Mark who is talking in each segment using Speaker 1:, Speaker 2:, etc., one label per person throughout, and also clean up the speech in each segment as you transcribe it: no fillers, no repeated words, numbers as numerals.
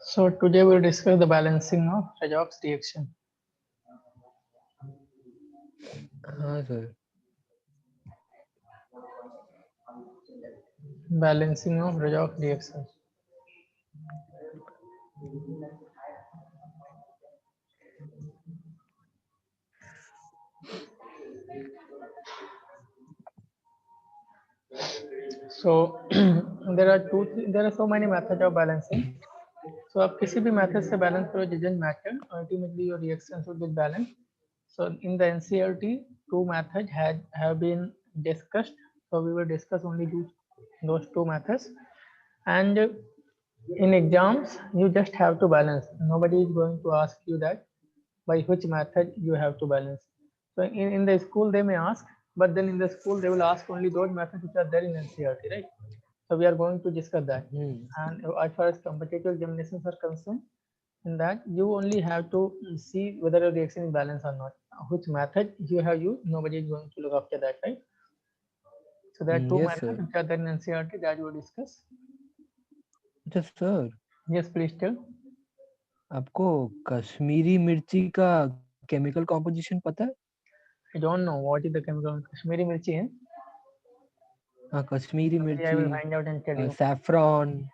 Speaker 1: So today we'll discuss the balancing of Redox reaction.
Speaker 2: हाँ sir.
Speaker 1: Balancing of Redox reaction. So there are so many methods of balancing. So आप किसी भी method से balance करो, it doesn't matter. Ultimately your reaction should be balanced. So in the NCERT, two methods have been discussed. So we will discuss only those two methods. And in exams, you just have to balance. Nobody is going to ask you that by which method you have to balance. So in the school they may ask, but then in the school they will ask only those methods which are there in NCERT, right? So we are going to discuss that. And as far as competitive examinations are concerned, in that you only have to see whether your reaction is balanced or not. Which method you have used, nobody is going to look after that, right? So there are two
Speaker 2: Yes
Speaker 1: methods
Speaker 2: sir.
Speaker 1: which are there in NCERT that we will discuss.
Speaker 2: अच्छा sir,
Speaker 1: Yes, please tell.
Speaker 2: आपको कश्मीरी मिर्ची का chemical composition पता है?
Speaker 1: I don't know what is the chemical Kashmiri mirchi. Eh?
Speaker 2: हाँ, Kashmiri
Speaker 1: Maybe I
Speaker 2: मिर्ची,
Speaker 1: will find out and tell you.
Speaker 2: Saffron.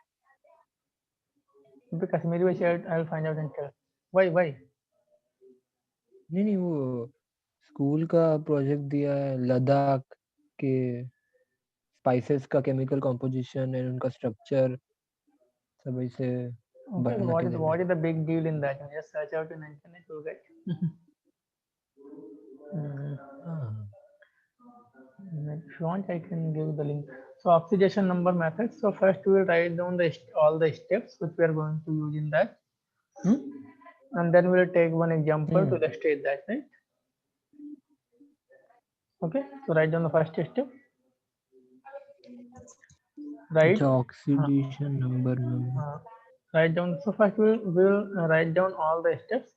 Speaker 1: The Kashmiri mirchi, I will find out and tell. Why? Why?
Speaker 2: नहीं नहीं, वो school का project दिया है, लद्दाख के spices का केमिकल कॉम्पोजिशन एंड उनका स्ट्रक्चर सब ऐसे
Speaker 1: Okay, so
Speaker 2: बना के देना
Speaker 1: what
Speaker 2: है.
Speaker 1: is the big deal in that? Just search out in internet, you'll get.
Speaker 2: हाँ.
Speaker 1: If you want, I can give the link. So oxidation number method. So first we will write down all the steps which we are going to use in that. And then we'll take one example to illustrate that, right? Okay, so write down the first step. Write.
Speaker 2: अच्छा, oxidation number में.
Speaker 1: Write down. So first we'll write down all the steps,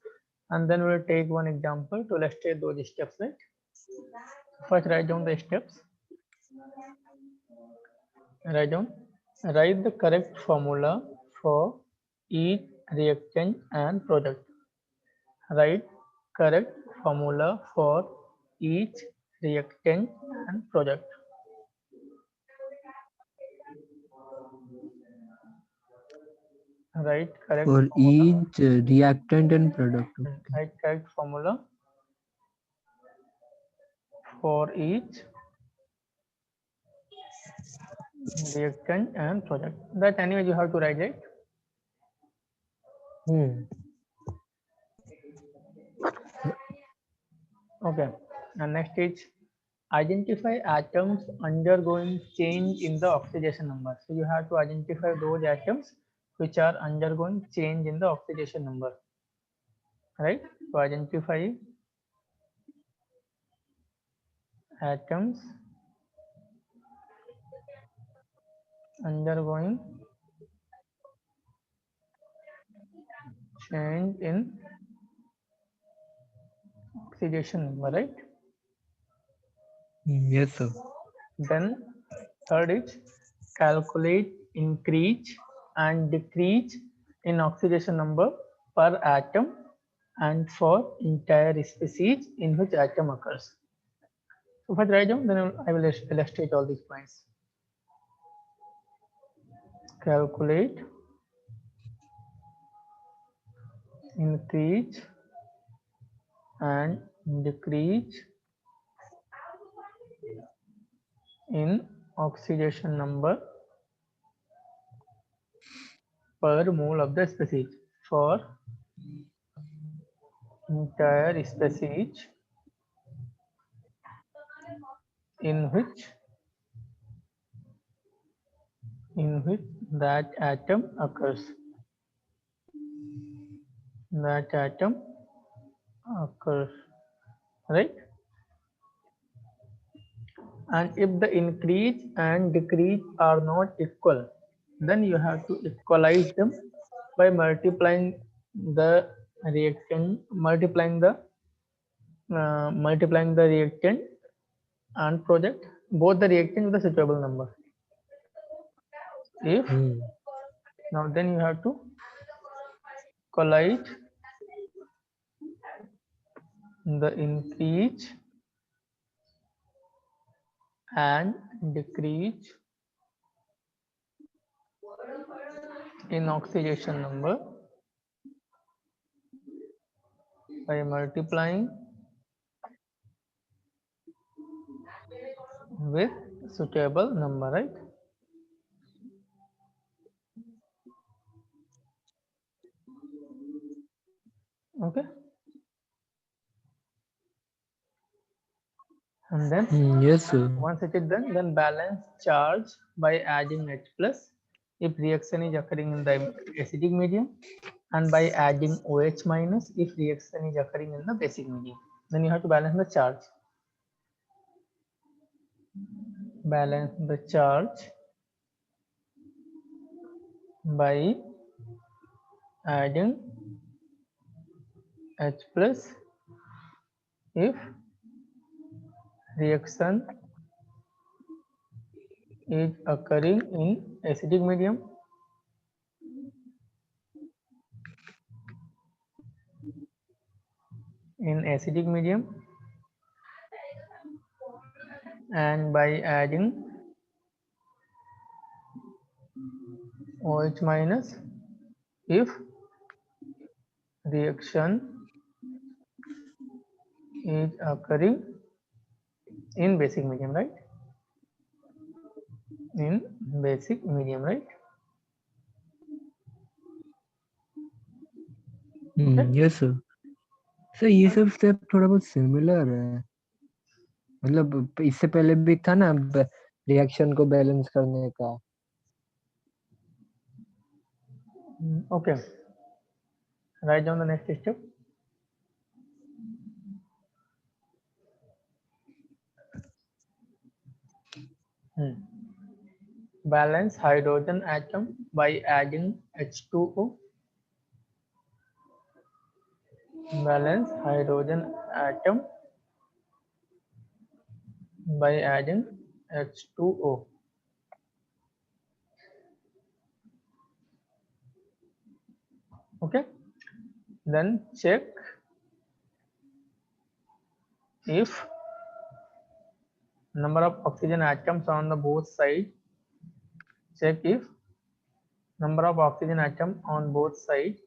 Speaker 1: and then we'll take one example to illustrate those steps, right? First, write down the steps. Write down. Write the correct formula for each reactant and product. Write correct formula for each reactant and product. Write correct
Speaker 2: For
Speaker 1: formula.
Speaker 2: each reactant and product. Okay.
Speaker 1: Write correct formula for each reactant and product. That anyway you have to write it. Okay. And next is identify atoms undergoing change in the oxidation number. So you have to identify those atoms which are undergoing change in the oxidation number. Right? So identify atoms undergoing change in oxidation number, right?
Speaker 2: Yes sir.
Speaker 1: Then third is calculate increase and decrease in oxidation number per atom and for entire species in which atom occurs. So first write down, then I will illustrate all these points. Calculate increase and decrease in oxidation number per mole of the species for entire species in which that atom occurs. That atom occurs, right? And if the increase and decrease are not equal, then you have to equalize them by multiplying the reactant, multiplying the reactant and product, both the reactant with a suitable number. If now then you have to collide the increase and decrease in oxidation number by multiplying with suitable number, right? Okay. And then
Speaker 2: Yes, sir.
Speaker 1: once it is done, then balance charge by adding H plus if reaction is occurring in the acidic medium, and by adding OH minus if reaction is occurring in the basic medium. Then you have to balance the charge. Balance the charge by adding H plus if reaction is occurring in acidic medium, and by adding OH minus if reaction is occurring in basic medium, right? In basic medium, right? Okay.
Speaker 2: Yes sir. Sir ये सब step थोड़ा बहुत similar है, मतलब इससे पहले भी था ना रिएक्शन को बैलेंस करने का।
Speaker 1: Okay. Write down the next step. Balance hydrogen atom by adding H2O. Balance hydrogen atom by adding H2O. Okay. Then check if number of oxygen atoms on the both sides. Check if number of oxygen atom on both sides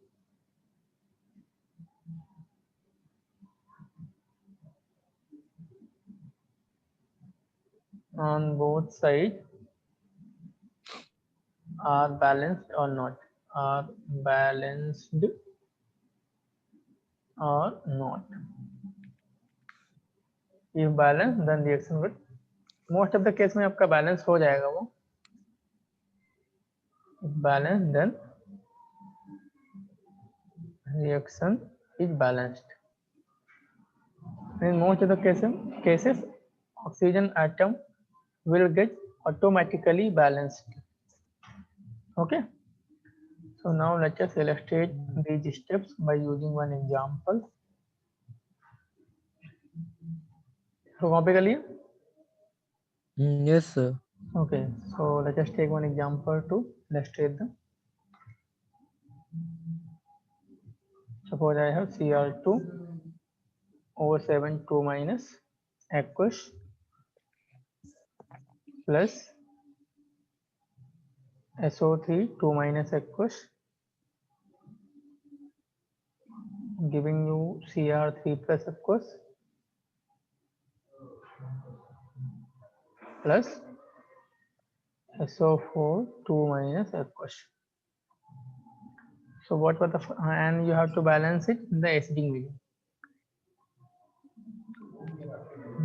Speaker 1: are balanced or not. Are balanced or not. If balanced, then reaction will most of the case में आपका balance हो जाएगा वो. If balanced, then reaction is balanced. In most of the cases, oxygen atom will get automatically balanced. Okay. So now let us illustrate these steps by using one example. So कहाँ पे कर लिए?
Speaker 2: Yes sir.
Speaker 1: Okay. So let us take one example to illustrate them. Suppose I have Cr2 O7 2 minus aqueous plus SO3 2 minus aqueous, giving you Cr3 plus aqueous plus SO4 2 minus aqueous. So what was the and you have to balance it in the acidic medium.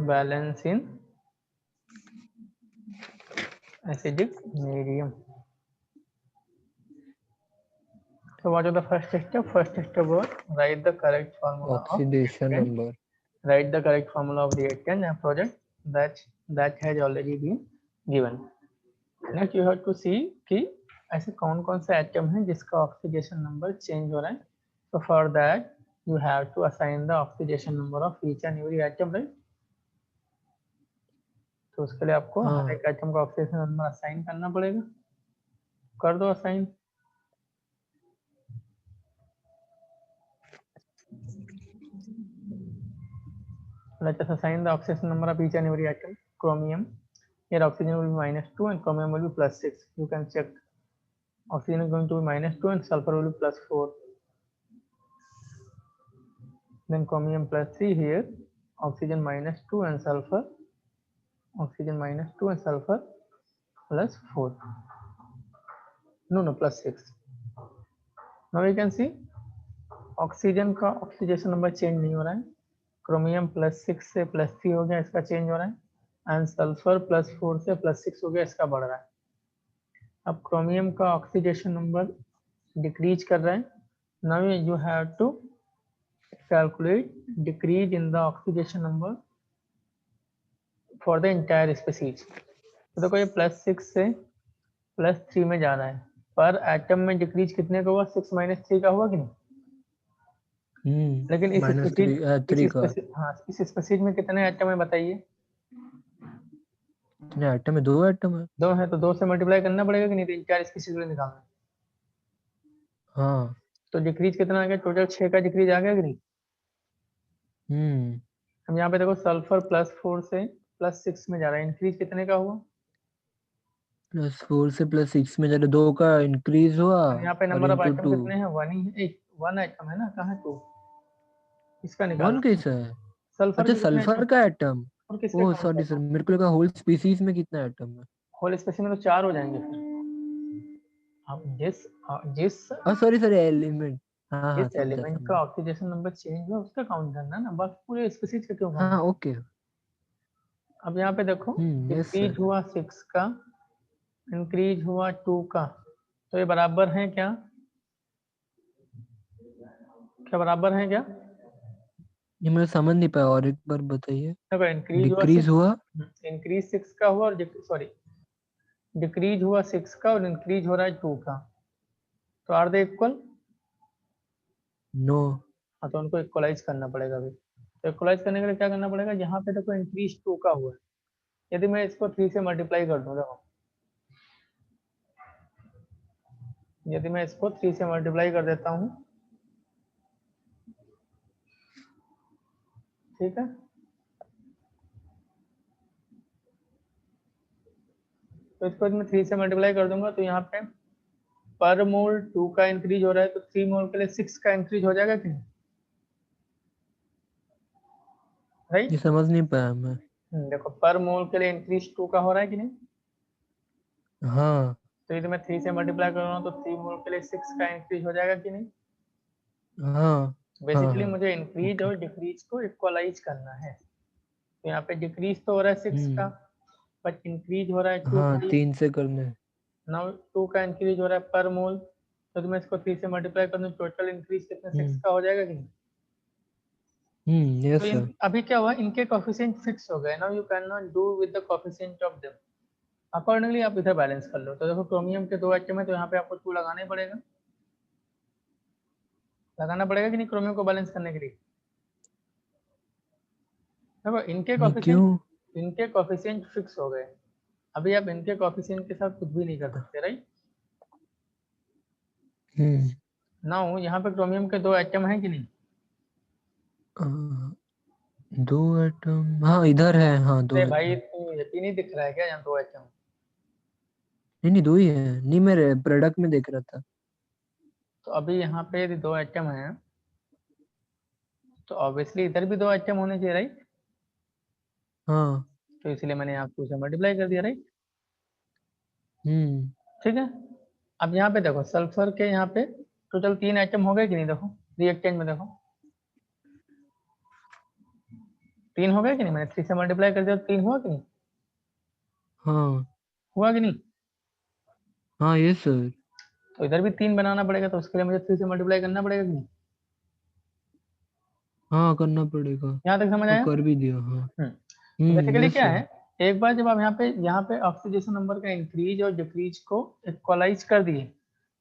Speaker 1: Balance in acidic medium. So what are the first step? First step was write the correct formula
Speaker 2: oxidation
Speaker 1: of
Speaker 2: number.
Speaker 1: write the correct formula of reactant and product that has already been given. Next you have to see कि ऐसे कौन कौन से atom हैं जिसका oxidation number change हो रहा है. So for that you have to assign the oxidation number of each and every atom, right? तो उसके लिए आपको हर एक एटम का ऑक्सीडेशन नंबर असाइन करना पड़ेगा. कर दो assign. Let us assign the oxidation number of each and every atom. Chromium, here oxygen will be -2 and chromium will be +6. You can check. Oxygen is going to be -2 and sulfur will be +4. Then chromium +3 here, oxygen -2 and sulfur, oxygen -2 and sulfur +4. No, +6. Now you can see oxygen का oxidation number change नहीं हो रहा है. Chromium +6 से +3 हो गया, इसका change हो रहा है. एंड सल्फर +4 से +6 हो गया, इसका बढ़ रहा है. अब क्रोमियम का ऑक्सीडेशन नंबर डिक्रीज कर रहा है. Now you have to calculate decrease in the oxidation number for the entire species. तो देखो ये +6 से +3 में जा रहा है. पर एटम में डिक्रीज कितने का हुआ? 6 - 3 का हुआ कि नहीं? लेकिन इस स्पीसीज में कितने एटम है बताइए?
Speaker 2: कितने एटम है? 2 एटम है.
Speaker 1: 2 है तो 2 से मल्टीप्लाई करना पड़ेगा कि नहीं? तो 4 स्पीसीज को निकालना.
Speaker 2: हाँ.
Speaker 1: तो डिक्रीज कितना आ गया? टोटल 6 का डिक्रीज आ गया कि नहीं? हम यहाँ पे देखो सल्फर +4 से +6 में जा रहा है. इंक्रीज कितने का हुआ?
Speaker 2: +4 से +6 में जा रहा है. 2 का इंक्रीज हुआ.
Speaker 1: यहाँ पे
Speaker 2: और
Speaker 1: नंबर ऑफ
Speaker 2: इनटू
Speaker 1: आइटम
Speaker 2: 2.
Speaker 1: कितने हैं? 1 ही है. 1 आइटम है ना, कहाँ 2? इसका
Speaker 2: 1
Speaker 1: निकालना.
Speaker 2: कैसा है?
Speaker 1: सल्फर
Speaker 2: अच्छा,
Speaker 1: के कितने
Speaker 2: सल्फर
Speaker 1: आइटम?
Speaker 2: का एटम.
Speaker 1: और किसके
Speaker 2: ओह
Speaker 1: काउंट
Speaker 2: सॉरी
Speaker 1: करना
Speaker 2: सर,
Speaker 1: है?
Speaker 2: मेरे को लगा होल स्पीसीज में कितना एटम है.
Speaker 1: होल स्पीसीज में तो 4 हो जाएंगे फिर. अब जिस जिस
Speaker 2: सॉरी सॉरी, एलिमेंट. हाँ हाँ,
Speaker 1: जिस
Speaker 2: समझा
Speaker 1: एलिमेंट का
Speaker 2: समझा.
Speaker 1: ऑक्सीडेशन नंबर चेंज हुआ उसका काउंट करना है ना, बस पूरे स्पीसीज का क्यों काउंट?
Speaker 2: हाँ ओके.
Speaker 1: अब यहाँ पे देखो
Speaker 2: यस
Speaker 1: डिक्रीज
Speaker 2: सर.
Speaker 1: हुआ 6 का, इंक्रीज हुआ 2 का, तो ये बराबर है क्या? क्या बराबर है क्या?
Speaker 2: ये मैं समझ नहीं पाया, और एक बार बताइए.
Speaker 1: देखो इंक्रीज हुआ
Speaker 2: डिक्रीज
Speaker 1: 6,
Speaker 2: हुआ.
Speaker 1: इंक्रीज 6 का हुआ और सॉरी डिक्रीज हुआ 6 का और इंक्रीज हो रहा है 2 का, तो आर दे इक्वल?
Speaker 2: नो.
Speaker 1: हाँ, तो उनको इक्वलाइज करना पड़ेगा अभी. तो इक्वलाइज करने के लिए क्या करना पड़ेगा? यहाँ पे देखो इंक्रीज 2 का हुआ है, यदि मैं इसको 3 से मल्टीप्लाई कर दूँ, देखो यदि मैं इसको 3 से मल्टीप्लाई कर देता हूँ, ठीक है, तो इसको मैं 3 से मल्टीप्लाई कर दूंगा तो यहाँ पे पर मोल 2 का इंक्रीज हो रहा है, तो 3 मोल के लिए 6 का इंक्रीज हो जाएगा कि नहीं? राइट.
Speaker 2: ये समझ नहीं पाया मैं.
Speaker 1: देखो पर मोल के लिए इंक्रीज 2 का हो रहा है कि नहीं?
Speaker 2: हाँ
Speaker 1: तो यदि मैं 3 से मल्टीप्लाई कर रहा हूँ तो 3 मोल के लिए 6 का इंक्रीज हो जाएगा कि नहीं?
Speaker 2: हाँ हाँ
Speaker 1: बेसिकली
Speaker 2: हाँ.
Speaker 1: मुझे इंक्रीज
Speaker 2: ओके.
Speaker 1: और डिक्रीज को इक्वलाइज करना है. तो यहाँ पे डिक्रीज तो हो रहा है 6 का, बट इंक्रीज हो रहा है 2
Speaker 2: हाँ,
Speaker 1: का.
Speaker 2: 3 से करने.
Speaker 1: नाउ 2 का इंक्रीज हो रहा है पर मोल, तो मैं इसको 3 से मल्टीप्लाई कर दूं, टोटल इंक्रीज कितना 6 का हो जाएगा कि नहीं? तो
Speaker 2: यस सर.
Speaker 1: अभी क्या हुआ? इनके कोफिशिएंट फिक्स हो गए. Now you can not do with the coefficient of them. Accordingly आप इधर बैलेंस कर लो. तो देखो क्रोमियम के 2 एटम है, तो यहाँ पे आपको 2 लगाना ही पड़ेगा. लगाना पड़ेगा कि नहीं क्रोमियम को बैलेंस करने के लिए? देखो
Speaker 2: क्यों?
Speaker 1: इनके कोफिशिएंट फिक्स हो गए. अभी आप इनके कोफिशिएंट के साथ कुछ भी नहीं कर सकते, राइट. नाउ यहाँ पे क्रोमियम के 2 एटम है कि नहीं?
Speaker 2: 2 एटम, हाँ इधर है. हाँ 2
Speaker 1: अरे भाई,
Speaker 2: एटम.
Speaker 1: तो यकीन नहीं दिख रहा है क्या यहाँ 2 एटम?
Speaker 2: नहीं नहीं, 2 ही है. नहीं, मेरे प्रोडक्ट में देख रहा था.
Speaker 1: तो अभी यहाँ पे यदि 2 एटम है तो ऑब्वियसली इधर भी 2 एटम होने चाहिए, राइट.
Speaker 2: हाँ.
Speaker 1: तो इसलिए मैंने यहाँ 2 से मल्टीप्लाई कर दिया, राइट.
Speaker 2: हम्म.
Speaker 1: ठीक है. अब यहाँ पे देखो सल्फर के यहाँ पे टोटल 3 आइटम हो गए कि नहीं? देखो रिएक्टेंट में देखो 3 हो गए कि नहीं? मैंने 3 से मल्टीप्लाई कर दिया तो 3 हुआ कि नहीं?
Speaker 2: हाँ
Speaker 1: हुआ कि नहीं?
Speaker 2: हाँ, यस सर.
Speaker 1: तो इधर भी 3 बनाना पड़ेगा, तो उसके लिए मुझे 3 से मल्टीप्लाई करना पड़ेगा कि नहीं?
Speaker 2: हाँ, करना पड़ेगा.
Speaker 1: यहाँ तक समझ
Speaker 2: और
Speaker 1: आया?
Speaker 2: कर भी दिया. हाँ.
Speaker 1: तो बेसिकली
Speaker 2: यस
Speaker 1: क्या
Speaker 2: सर.
Speaker 1: है, एक बार जब आप यहाँ पे ऑक्सीडेशन नंबर का इंक्रीज और डिक्रीज को इक्वलाइज कर दिए,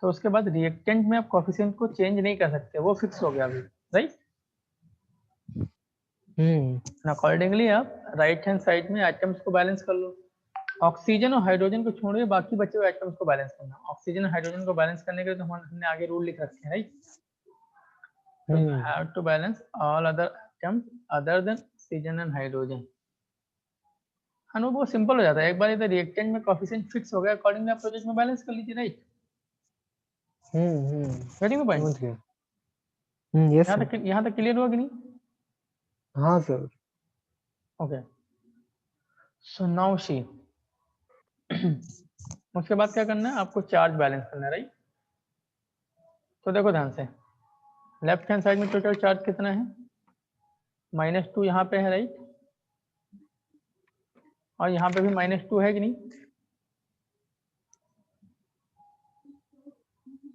Speaker 1: तो उसके बाद रिएक्टेंट में आप कोफिशिएंट को चेंज नहीं कर सकते, वो फिक्स हो गया अभी, राइट. अकॉर्डिंगली आप राइट हैंड साइड में एटम्स को बैलेंस कर लो. ऑक्सीजन और हाइड्रोजन को छोड़िए, बाकी बचे हुए एटम्स को बैलेंस करना. ऑक्सीजन और हाइड्रोजन को बैलेंस करने के लिए तो हमने आगे रूल लिख रखे हैं, राइट. तो you have to balance all other atoms other than oxygen and hydrogen. हाँ वो बहुत सिंपल हो जाता है, एक बार इधर रिएक्टेंट में कोफिशिएंट फिक्स हो गया, अकॉर्डिंगली आप प्रोजेक्ट में बैलेंस कर लीजिए, राइट? Getting the point?
Speaker 2: समझ गया। Yes sir.
Speaker 1: यहाँ तक क्लियर हुआ कि नहीं?
Speaker 2: हाँ sir.
Speaker 1: Okay, so now see उसके बाद क्या करना है आपको, चार्ज बैलेंस करना है, राइट? तो देखो ध्यान से, लेफ्ट हैंड साइड में टोटल चार्ज कितना है, -2 यहाँ पे है, राइट? और यहाँ पे भी -2 है कि नहीं?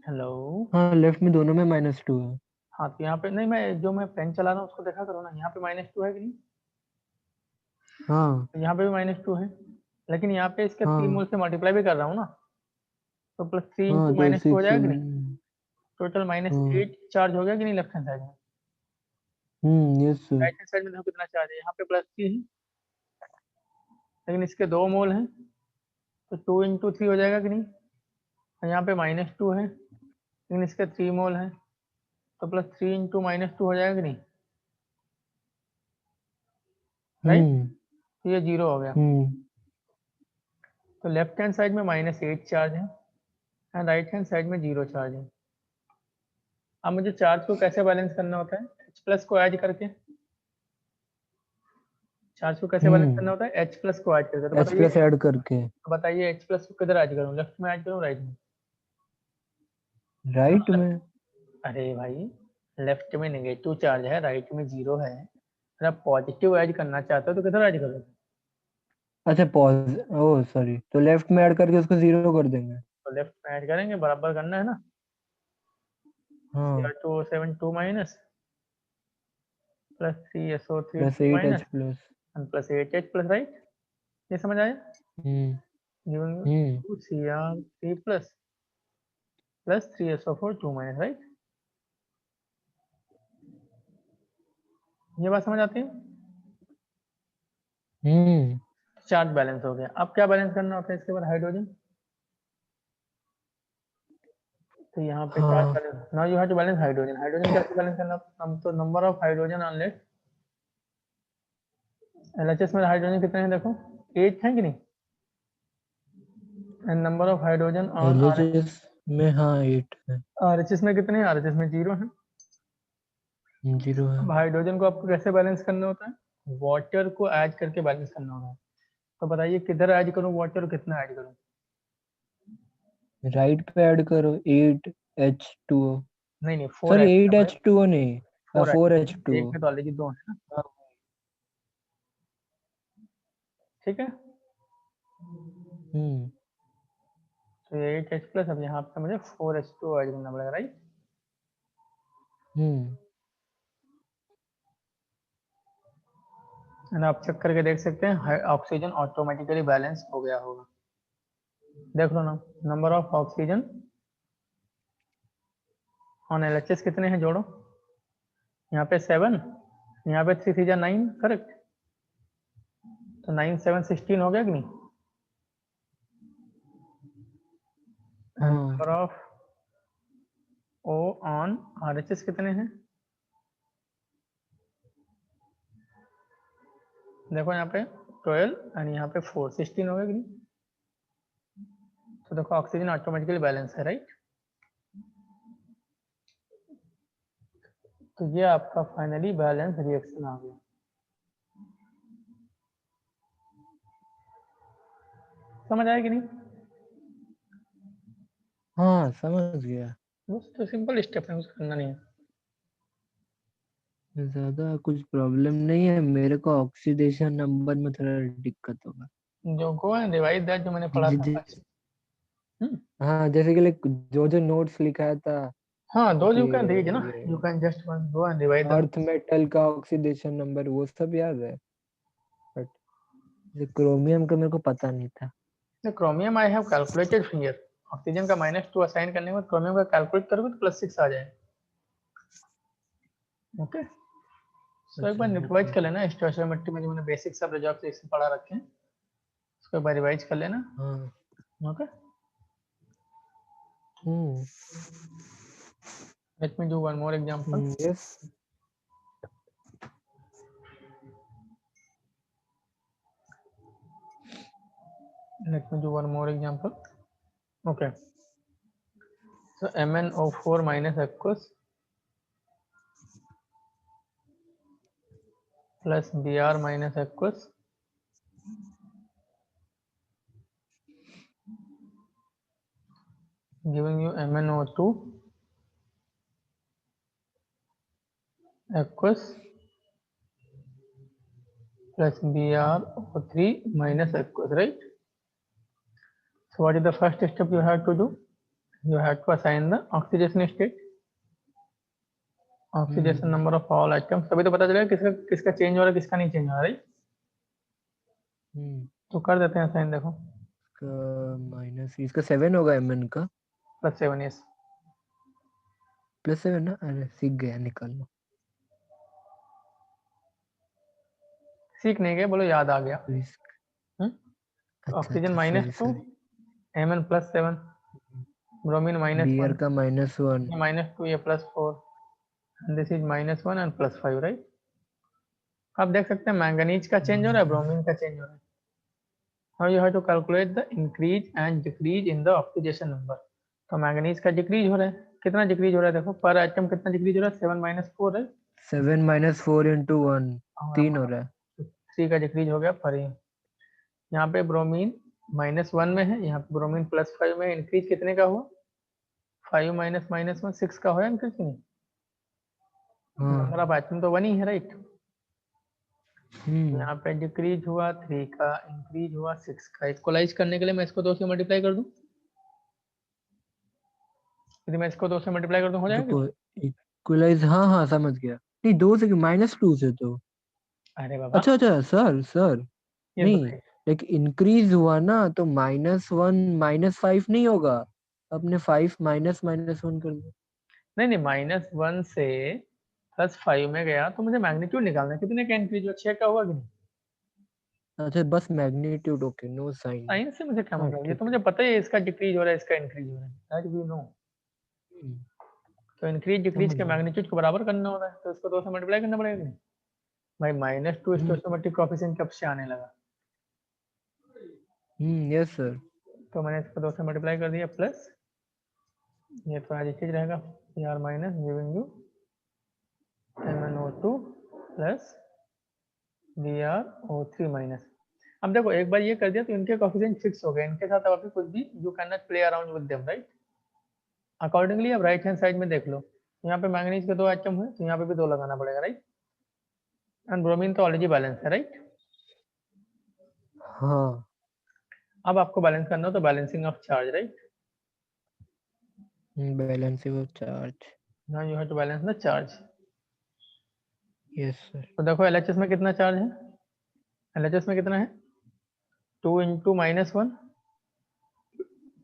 Speaker 1: हेलो?
Speaker 2: हाँ लेफ्ट में दोनों में -2 है।
Speaker 1: हाँ तो यहाँ पे नहीं, मैं पेन चला रहा हूँ उसको देखा करो ना, यहाँ पे -2 है कि नहीं?
Speaker 2: हाँ
Speaker 1: तो यहाँ पे भी -2 है, लेकिन यहाँ पे इसके 3
Speaker 2: हाँ
Speaker 1: मोल से मल्टीप्लाई भी कर रहा हूँ ना, तो +3
Speaker 2: हाँ
Speaker 1: इंटू
Speaker 2: तो
Speaker 1: -2 हो
Speaker 2: 6।
Speaker 1: जाएगा कि नहीं? टोटल
Speaker 2: हाँ।
Speaker 1: -8 चार्ज हो गया कि नहीं लेफ्ट हैंड साइड में?
Speaker 2: Yes sir.
Speaker 1: Right hand side में देखो कितना चार्ज है, यहाँ पे +3 है, लेकिन इसके 2 मोल हैं, तो 2 इंटू 3 हो जाएगा कि नहीं? और यहाँ पे -2 है, लेकिन इसके 3 मोल हैं, तो +3 इंटू -2 हो जाएगा कि नहीं? राइट?
Speaker 2: हम्म
Speaker 1: तो ये 0 हो गया।
Speaker 2: हम्म
Speaker 1: तो लेफ्ट हैंड साइड में -8 चार्ज है एंड राइट हैंड साइड में 0 चार्ज है। अब मुझे चार्ज को कैसे बैलेंस करना होता है, H प्लस को ऐड करके। चार्ज को कैसे बैलेंस करना होता है, H प्लस को ऐड करके। तो
Speaker 2: H प्लस ऐड करके।
Speaker 1: बताइए H प्लस को किधर ऐड करूँ, लेफ्ट में ऐड करूँ राइट में?
Speaker 2: राइट में।
Speaker 1: अरे भाई, लेफ्ट में नेगेटिव चार्ज है, राइट में 0 है, अगर आप पॉजिटिव ऐड करना चाहते हो तो किधर ऐड करोगे?
Speaker 2: अच्छा पॉज, ओ सॉरी, तो लेफ्ट में ऐड करके उसको 0 कर देंगे।
Speaker 1: तो लेफ्ट में ऐड करेंगे, बराबर करना है ना।
Speaker 2: हाँ
Speaker 1: Cr2O7 2 minus +3SO3
Speaker 2: plus
Speaker 1: 2
Speaker 2: 8 H
Speaker 1: minus
Speaker 2: plus.
Speaker 1: And +8H plus, right? ये समझ आया?
Speaker 2: हम्म
Speaker 1: given
Speaker 2: hmm
Speaker 1: 2Cr3 plus 3SO4 2 minus, right? ये बात समझ आती है?
Speaker 2: हम्म
Speaker 1: चार्ज बैलेंस हो गया। अब क्या बैलेंस करना होता है इसके बाद, हाइड्रोजन। तो यहाँ पे चार्ज
Speaker 2: हाँ
Speaker 1: balance, now you have to balance hydrogen. Hydrogen कैसे बैलेंस करना, हम तो number of hydrogen on left, LHS में हाइड्रोजन कितने हैं देखो, 8 है कि नहीं? And number of hydrogen on RH,
Speaker 2: LHS में हाँ 8 है।
Speaker 1: आरएचएस में कितने हैं, आरएचएस में 0 है।
Speaker 2: 0 है।
Speaker 1: अब हाइड्रोजन को आपको कैसे बैलेंस करना होता है, वाटर को ऐड करके बैलेंस करना होगा। तो बताइए किधर ऐड करूँ वाटर, कितना ऐड करूँ?
Speaker 2: राइट पे ऐड करो 8H2O।
Speaker 1: नहीं नहीं, 4
Speaker 2: सॉरी
Speaker 1: ऐड करना पड़ेगा,
Speaker 2: 8H2O नहीं,
Speaker 1: 4 ऐड करना है,
Speaker 2: 4H2O।
Speaker 1: एक में तो ऑलरेडी 2 है ना।
Speaker 2: हाँ।
Speaker 1: ठीक है,
Speaker 2: हम्म
Speaker 1: तो ये 8H प्लस, अब यहाँ पे मुझे 4H2 ऐड करना पड़ेगा, राइट?
Speaker 2: हम्म
Speaker 1: एंड आप चेक करके देख सकते हैं ऑक्सीजन ऑटोमेटिकली बैलेंस हो गया होगा, देख लो ना। Number of oxygen on LHS कितने हैं जोड़ो, यहाँ पे 7, यहाँ पे 3 3 9, करेक्ट? तो 9 7 16 हो गया कि नहीं? एंड
Speaker 2: हाँ
Speaker 1: number of O on RHS कितने हैं, देखो यहाँ पे 12 एंड यहाँ पे 4 16 हो गया कि नहीं? तो देखो ऑक्सीजन ऑटोमेटिकली बैलेंस है, राइट? तो ये आपका फाइनली बैलेंस रिएक्शन आ गया। समझ आया कि नहीं?
Speaker 2: हाँ समझ गया।
Speaker 1: बस तो सिंपल स्टेप है, कुछ करना नहीं है।
Speaker 2: ज्यादा कुछ प्रॉब्लम नहीं है, मेरे को ऑक्सीडेशन नंबर में थोड़ा दिक्कत होगा।
Speaker 1: जो गो एंड रिवाइज दैट, जो मैंने पढ़ा
Speaker 2: जि,
Speaker 1: था
Speaker 2: जि,
Speaker 1: आज। हम्म,
Speaker 2: हाँ जैसे कि लाइक जो जो नोट्स लिखा था
Speaker 1: हाँ दो
Speaker 2: कि
Speaker 1: यू कैन रीड ना, यू
Speaker 2: ये
Speaker 1: can just one go and revise the.
Speaker 2: Earth metal का ऑक्सीडेशन नंबर वो सब याद है, बट क्रोमियम का मेरे को पता नहीं था।
Speaker 1: Chromium I have calculated here, oxygen का -2 असाइन करने के बाद क्रोमियम का कैलकुलेट करोगे तो +6 आ जाए। ओके, सो एक
Speaker 2: अच्छा
Speaker 1: बार रिवाइज
Speaker 2: ओके।
Speaker 1: कर लेना, स्टोइचियोमेट्री में जो मैंने बेसिक सब रेजॉल्व से पढ़ा रखे हैं, उसको एक बार रिवाइज कर लेना।
Speaker 2: हाँ।
Speaker 1: Okay,
Speaker 2: hmm
Speaker 1: let me do one more example.
Speaker 2: Yes.
Speaker 1: Let me do one more example. Okay. So MnO4 minus aqueous plus Br minus aqueous giving you MnO2 aqueous plus BrO3 minus aqueous, right? So what is the first step you have to do? You have to assign the oxidation state, oxidation number of all atoms. तभी तो पता चलेगा किसका किसका change हो रहा है किसका नहीं चेंज हो रहा है, राइट? तो कर देते हैं असाइन, देखो
Speaker 2: माइनस इसका 7 होगा mn का
Speaker 1: +7, यस
Speaker 2: +7 ना, अरे सीख गया निकालना।
Speaker 1: सीख नहीं गए, बोलो याद आ गया।
Speaker 2: अच्छा
Speaker 1: ऑक्सीजन
Speaker 2: अच्छा
Speaker 1: -2,
Speaker 2: सॉरी
Speaker 1: Mn +7, ब्रोमीन
Speaker 2: बियर
Speaker 1: -1,
Speaker 2: का -1
Speaker 1: ये -2, ये +4, दिस इज -1 एंड +5, राइट? आप देख सकते हैं मैंगनीज का चेंज हो रहा है, ब्रोमीन का चेंज हो रहा है। Now you have to calculate the increase and decrease in the oxidation number. तो मैंगनीज का डिक्रीज हो रहा है, कितना डिक्रीज हो रहा है देखो, पर आइटम कितना डिक्रीज हो रहा है, 7 - 4 है,
Speaker 2: 7 - 4 × 1 3 हो रहा है।
Speaker 1: 3 का डिक्रीज हो गया पर ही। यहाँ पे ब्रोमीन -1 में है, यहाँ पे ब्रोमीन +5 में, इंक्रीज कितने का हुआ, 5 - -1 6 का होया इंक्रीज नहीं? नंबर ऑफ आइटम तो 1 ही है, राइट? यहाँ पे डिक्रीज हुआ 3 का, इंक्रीज हुआ 6 का। इक्वलाइज करने के लिए मैं इसको 2 से मल्टीप्लाई कर दूं, यदि मैं इसको 2 से मल्टीप्लाई कर दूं हो जाएगा?
Speaker 2: इक्वलाइज, हाँ हाँ समझ गया। नहीं 2 से -2 से तो,
Speaker 1: अरे बाबा,
Speaker 2: अच्छा अच्छा सर सर
Speaker 1: ये
Speaker 2: नहीं,
Speaker 1: बताइए।
Speaker 2: लाइक इंक्रीज हुआ ना तो -1 -5 नहीं होगा, अपने 5 -1 कर दो।
Speaker 1: नहीं नहीं, -1 से +5 में गया तो मुझे मैग्नीट्यूड निकालना है, कितने का इंक्रीज हुआ, 6 का हुआ कि नहीं?
Speaker 2: अच्छा बस magnitude, okay no sign.
Speaker 1: Sign से मुझे क्या
Speaker 2: हाँ
Speaker 1: मतलब, ये तो
Speaker 2: ठीक
Speaker 1: मुझे पता ही है इसका डिक्रीज हो रहा है इसका इंक्रीज हो रहा है, दैट वी नो।
Speaker 2: है,
Speaker 1: तो इंक्रीज डिक्रीज
Speaker 2: समझ
Speaker 1: के
Speaker 2: गया।
Speaker 1: मैग्नीट्यूड को बराबर करना होता है, तो इसको 2 से मल्टीप्लाई करना पड़ेगा कि नहीं? भाई -2 स्टोइचोमेट्रिक कोएफिशिएंट कब से आने लगा?
Speaker 2: Yes sir.
Speaker 1: तो मैंने इसको 2 से मल्टीप्लाई कर दिया, प्लस ये तो आज चीज रहेगा, PR minus giving you MnO2 plus BrO3 minus. अब देखो एक बार ये कर दिया तो इनके कोएफिशिएंट फिक्स हो गए, इनके साथ अब आपको कुछ भी you can not play around with them, right? Accordingly अब राइट हैंड साइड में देख लो, यहाँ पे मैंगनीज के 2 आइटम हुए तो यहाँ पे भी 2 लगाना पड़ेगा, राइट? एंड ब्रोमीन तो ऑलरेडी बैलेंस है, राइट?
Speaker 2: हाँ
Speaker 1: अब आपको बैलेंस करना हो तो balancing of charge, right?
Speaker 2: Balancing of charge,
Speaker 1: now you have to balance the charge.
Speaker 2: Yes sir.
Speaker 1: तो देखो LHS में कितना चार्ज है, LHS में कितना है, 2 × -1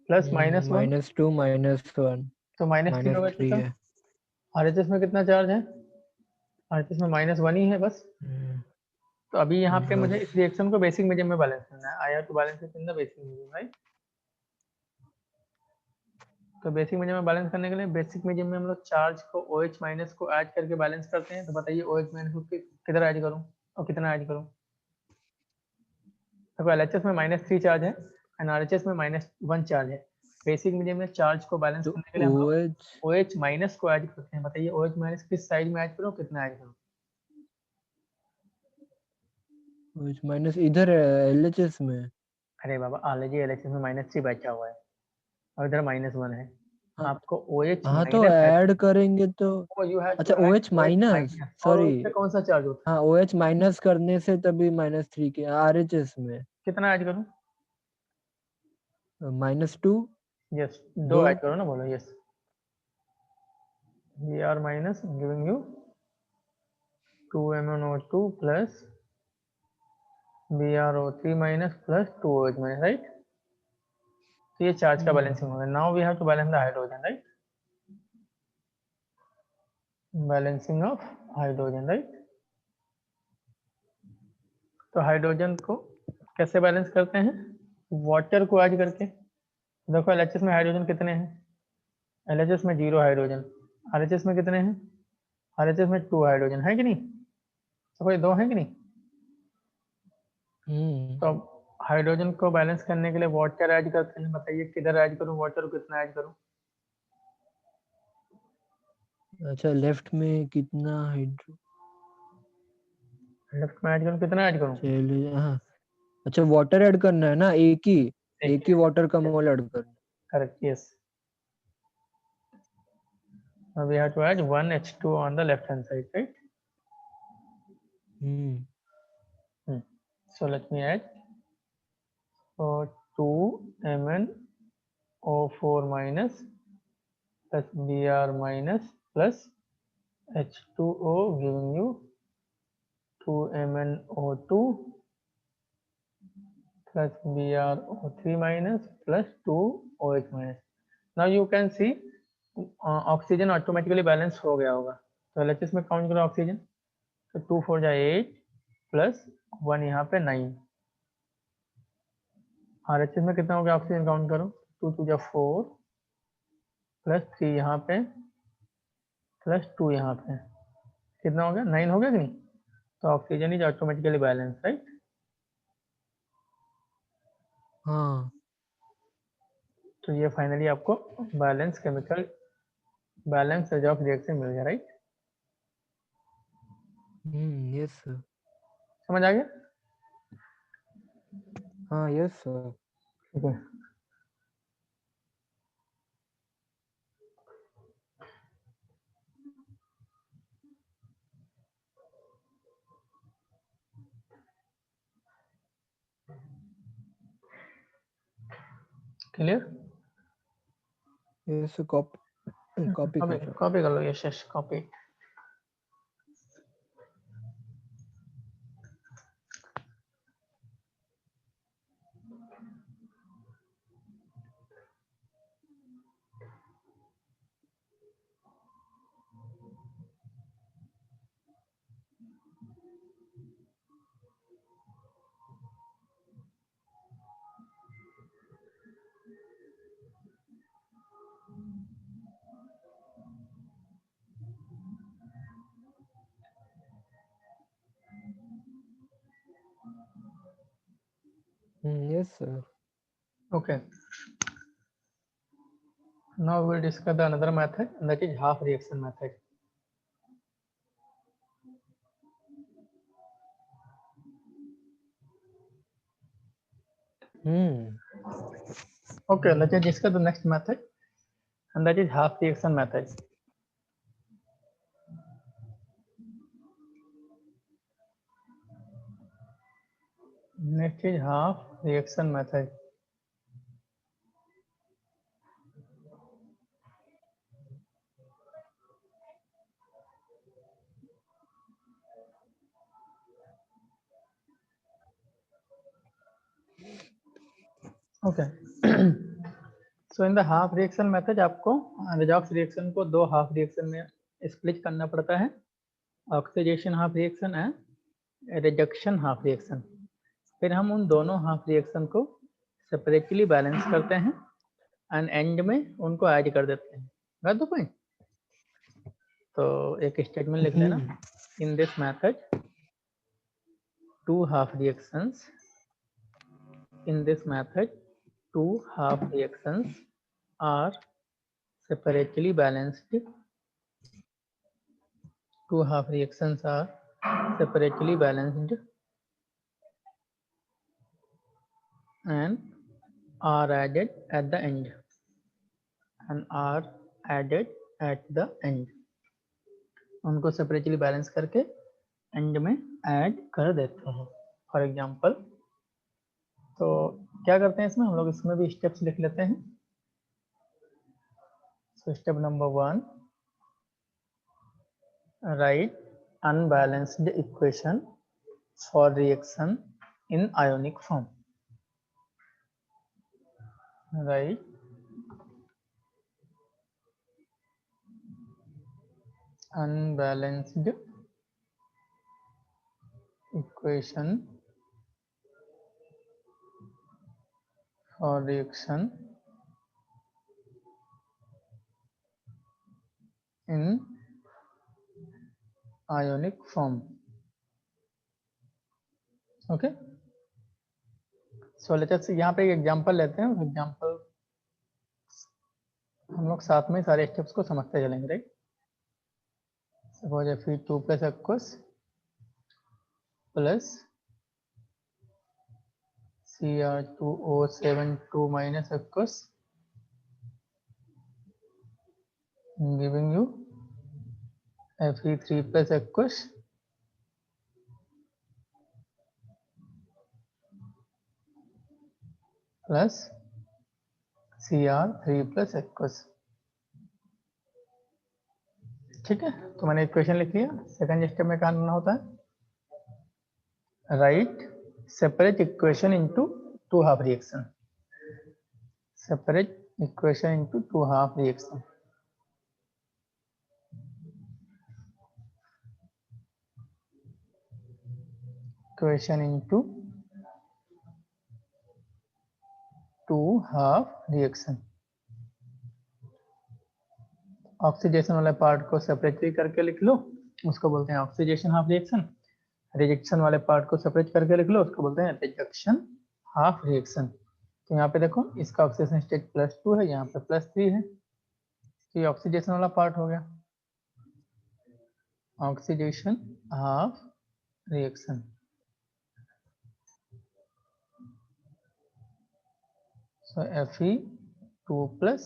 Speaker 1: प्लस -1,
Speaker 2: -2 -1
Speaker 1: तो -3 होगा
Speaker 2: -3
Speaker 1: टोटल।
Speaker 2: है।
Speaker 1: RHS में कितना चार्ज है, RHS में -1 ही है बस। तो अभी यहाँ पे मुझे इस रिएक्शन को बेसिक मीडियम में बैलेंस करना है, I have to balance it in the basic medium, right? तो बेसिक मीडियम में बैलेंस करने के लिए बेसिक मीडियम में हम लोग चार्ज को OH माइनस को ऐड करके बैलेंस करते हैं। तो बताइए OH माइनस को किधर ऐड करूँ और कितना ऐड करूँ? देखो LHS में -3 चार्ज है एंड RHS में -1 चार्ज है। बेसिक मीडियम में चार्ज को बैलेंस
Speaker 2: तो
Speaker 1: करने के लिए हम लोग
Speaker 2: OH
Speaker 1: OH माइनस को ऐड करते हैं। बताइए OH माइनस किस साइड में ऐड करूँ, कितना ऐड करूँ?
Speaker 2: माइनस इधर है LHS में।
Speaker 1: अरे बाबा, ऑलरेडी LHS में -3 बचा हुआ है और इधर -1 है।
Speaker 2: हाँ
Speaker 1: आपको OH
Speaker 2: हाँ तो
Speaker 1: माइनस ऐड,
Speaker 2: ऐड करेंगे तो,
Speaker 1: यू हैव टू
Speaker 2: अच्छा
Speaker 1: add
Speaker 2: OH
Speaker 1: OH
Speaker 2: minus,
Speaker 1: minus. और
Speaker 2: सॉरी,
Speaker 1: OH पे कौन सा चार्ज होता है?
Speaker 2: हाँ OH माइनस करने से तभी -3 के RHS में
Speaker 1: कितना ऐड करूँ?
Speaker 2: -2
Speaker 1: यस, 2
Speaker 2: 2
Speaker 1: ऐड करो ना, बोलो yes. Br minus giving you 2MnO2 plus BrO3 minus plus 2OH minus, right? तो ये चार्ज का बैलेंसिंग होगा। Now we have to balance the hydrogen, right? Balancing of hydrogen, right? तो हाइड्रोजन को कैसे बैलेंस करते हैं? वाटर को ऐड करके। देखो LHS में हाइड्रोजन कितने हैं, LHS में 0 हाइड्रोजन। RHS में कितने हैं, RHS में 2 हाइड्रोजन है कि नहीं? तो कोई 2 है कि नहीं? तो हाइड्रोजन को बैलेंस करने के लिए वाटर ऐड करते हैं, बताइए किधर ऐड करूं वाटर, कितना ऐड करूं?
Speaker 2: अच्छा, लेफ्ट में कितना हाइड्रो,
Speaker 1: लेफ्ट में ऐड करूं, कितना ऐड करूं?
Speaker 2: चलिए हाँ। अच्छा, वाटर ऐड करना है ना, एक ही वाटर का मोल ऐड करना
Speaker 1: correct, yes. Now we have to add one H2 on the left hand side, right?
Speaker 2: है।
Speaker 1: So let me add 2 MnO4 minus plus Br minus plus H2O giving you 2 MnO2 plus BrO3 minus plus 2 OH minus. Now you can see oxygen automatically balance हो गया होगा। तो LHS में count करो oxygen, तो 2 4 जा 8 plus 1 यहाँ पे 9। आरएचएस में कितना हो गया ऑक्सीजन काउंट करो, 2 2 जा 4 प्लस 3 यहाँ पे प्लस 2 यहाँ पे, कितना हो गया 9 हो गया कि नहीं? तो oxygen is automatically balance, right?
Speaker 2: हाँ।
Speaker 1: तो ये फाइनली आपको balance chemical balance redox reaction मिल गया, राइट?
Speaker 2: Yes sir.
Speaker 1: समझ आ गया?
Speaker 2: हाँ यस सर।
Speaker 1: ठीक है। क्लियर?
Speaker 2: यस कॉपी कर रहा।
Speaker 1: कॉपी कर लो, yes yes copy.
Speaker 2: Yes sir.
Speaker 1: Okay. Now we will discuss the another method, that is half reaction method. Okay, let us discuss the next method, and that is half reaction method. Next is half reaction method. Okay. So in the half reaction method आपको redox reaction को दो half reaction में split करना पड़ता है, oxidation half reaction and reduction half reaction. फिर हम उन दोनों हाफ रिएक्शन को सेपरेटली बैलेंस करते हैं एंड एंड में उनको ऐड कर देते हैं। Got the point? तो एक स्टेटमेंट लिख लेना, in this method two half reactions, in this method two half reactions are separately balanced, two half reactions are separately balanced and are added at the end, and are added at the end, उनको separately balance करके and में add कर देते हैं। For example, तो क्या करते हैं इसमें हम लोग, इसमें भी स्टेप्स लिख लेते हैं। So step number 1, write unbalanced equation for reaction in ionic form. Write unbalanced equation for reaction in ionic form. Okay. So let's say यहाँ पे एक एग्जांपल लेते हैं, एग्जांपल हम लोग साथ में सारे स्टेप्स को समझते चलेंगे, right. Suppose Fe2 plus aqueous plus Cr2O7 2 minus aqueous giving you Fe3 plus aqueous plus Cr3 plus aqueous। ठीक है, तो मैंने इक्वेशन लिख लिया। सेकंड स्टेप में क्या करना होता है, right separate equation into two half reaction, separate equation into two half reaction। equation into two half reaction। Oxidation वाले पार्ट को सेपरेटली करके लिख लो, उसको बोलते हैं ऑक्सीडेशन हाफ रिएक्शन। रिजेक्शन वाले पार्ट को सेपरेट करके लिख लो, उसको बोलते हैं रिजेक्शन हाफ रिएक्शन। तो यहाँ पे देखो इसका ऑक्सीडेशन स्टेट +2 है, यहाँ पे +3 है, तो ये ऑक्सीडेशन वाला पार्ट हो गया, ऑक्सीडेशन हाफ रिएक्शन। सो Fe2 प्लस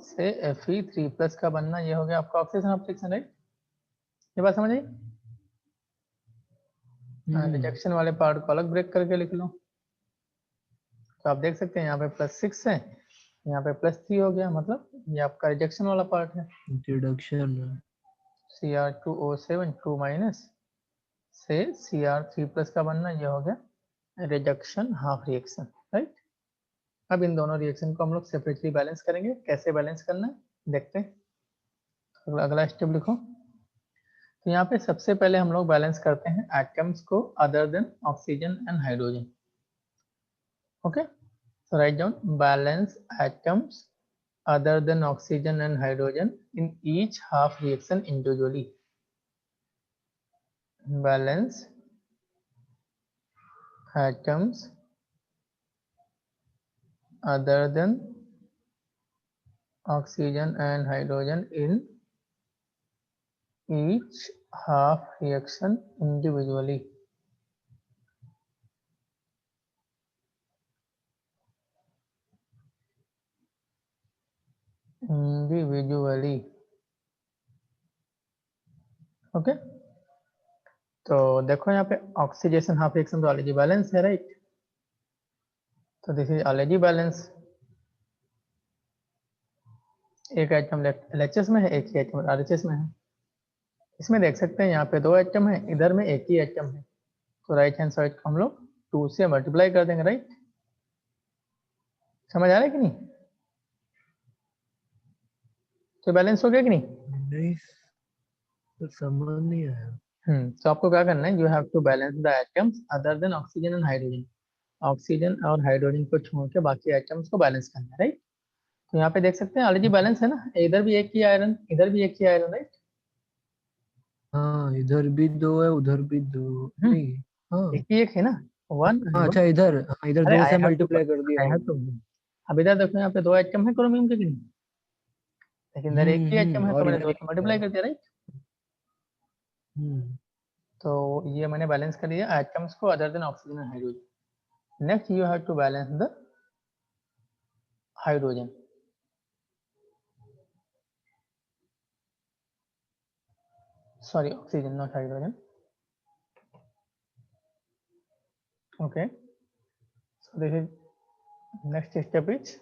Speaker 1: से Fe3 प्लस का बनना ये हो गया आपका ऑक्सीडेशन हाफ रिएक्शन, राइट। ये बात समझ आई। रिजेक्शन वाले पार्ट को अलग ब्रेक करके लिख लो, तो आप देख सकते हैं यहाँ पे +6 है, यहाँ पे +3 हो गया, मतलब ये आपका रिजेक्शन वाला पार्ट है।
Speaker 2: रिडक्शन
Speaker 1: Cr2O7 2 माइनस से Cr3 प्लस का बनना ये हो गया रिजेक्शन हाफ रिएक्शन, राइट। अब इन दोनों रिएक्शन को हम लोग सेपरेटली बैलेंस करेंगे। कैसे बैलेंस करना है देखते हैं। अगला स्टेप लिखो। तो यहाँ पे सबसे पहले हम लोग बैलेंस करते हैं एटम्स को other than oxygen and hydrogen. Okay, so write down balance atoms other than oxygen and hydrogen in each half reaction individually। Balance atoms other than oxygen and hydrogen in each half reaction individually। individually। Okay, तो देखो यहाँ पे oxidation half reaction तो already balance है, right. तो this is already balance. एक item LHS में है, एक ही आइटम RHS में है। इसमें देख सकते हैं यहाँ पे 2 आइटम है, इधर में एक ही आइटम है, तो राइट हैंड साइड को हम लोग 2 से मल्टीप्लाई कर देंगे, राइट। समझ आ रहा है कि नहीं, तो बैलेंस हो गया कि नहीं।
Speaker 2: नहीं, तो समझ नहीं आया।
Speaker 1: तो आपको क्या करना है, you have to balance the items other than oxygen and hydrogen. Oxygen और हाइड्रोजन को छोड़ के बाकी आइटम्स को बैलेंस करना है, राइट। तो यहाँ पे देख सकते हैं ऑलरेडी बैलेंस है ना, इधर भी एक ही आयरन, इधर भी एक ही आयरन, राइट।
Speaker 2: हाँ, इधर भी 2 है, उधर भी 2 नहीं। हाँ
Speaker 1: एक है ना, 1
Speaker 2: हाँ,
Speaker 1: एंड 1।
Speaker 2: अच्छा इधर, हाँ इधर
Speaker 1: अरे
Speaker 2: 2
Speaker 1: आई
Speaker 2: से
Speaker 1: हैव टू,
Speaker 2: मल्टीप्लाई कर दिया
Speaker 1: आई हैव
Speaker 2: होगा।
Speaker 1: टू। अब इधर देखो यहाँ पे 2 आइटम है क्रोमियम के कि नहीं, लेकिन इधर एक ही आइटम है, तो
Speaker 2: और
Speaker 1: मैंने
Speaker 2: इधर
Speaker 1: 2
Speaker 2: एक
Speaker 1: से
Speaker 2: है।
Speaker 1: मल्टीप्लाई कर दिया, राइट।
Speaker 2: हम्म
Speaker 1: तो ये मैंने बैलेंस कर दिया आइटम्स को other than oxygen and hydrogen. Next you have to balance the hydrogen. Sorry, oxygen, not hydrogen। Okay, so this is next step is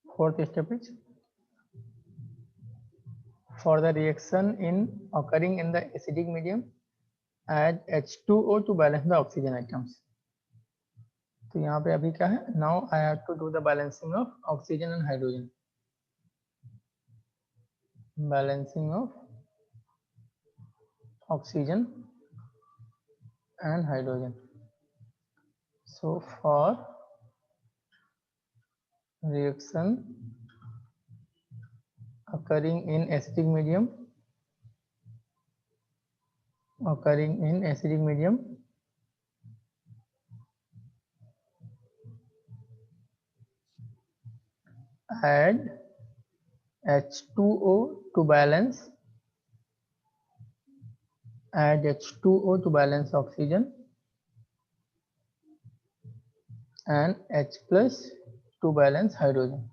Speaker 1: fourth step is for the reaction in occurring in the acidic medium add H2O to balance the oxygen atoms। तो यहाँ पे अभी क्या है, now I have to do the balancing of oxygen and hydrogen। balancing of oxygen and hydrogen। So for reaction occurring in acidic medium occurring in acidic medium add H2O to balance oxygen and H plus to balance hydrogen.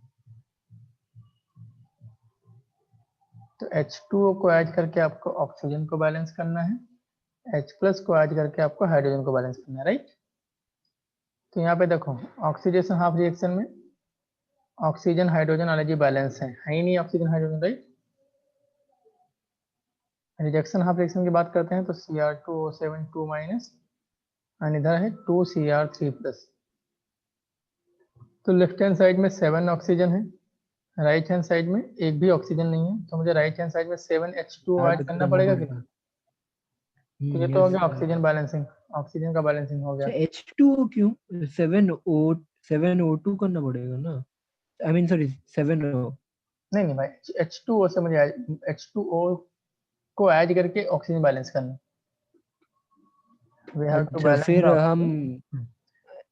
Speaker 1: तो H2O को add करके आपको oxygen को balance करना है, H plus को add करके आपको हाइड्रोजन को बैलेंस करना है, राइट। तो यहाँ पे देखो ऑक्सीडेशन हाफ रिएक्शन में ऑक्सीजन हाइड्रोजन एनर्जी बैलेंस है ही नहीं oxygen hydrogen, right. Rejection half reaction की बात करते हैं तो Cr2O7 2 माइनस और इधर है 2Cr3 प्लस। तो लेफ्ट हैंड साइड में 7 ऑक्सीजन है, राइट हैंड साइड में एक भी ऑक्सीजन नहीं है, तो मुझे राइट हैंड साइड में 7H2O ऐड करना पड़ेगा कि नहीं। तो ये तो हो गया ऑक्सीजन बैलेंसिंग, ऑक्सीजन का बैलेंसिंग हो गया।
Speaker 2: H2O क्यों 7O2 करना पड़ेगा ना, आई मीन सॉरी 7O।
Speaker 1: नहीं भाई, H2O से मुझे H2O को ऐड करके ऑक्सीजन बैलेंस करना। We have to
Speaker 2: अच्छा
Speaker 1: balance
Speaker 2: फिर
Speaker 1: the
Speaker 2: हम
Speaker 1: oxygen।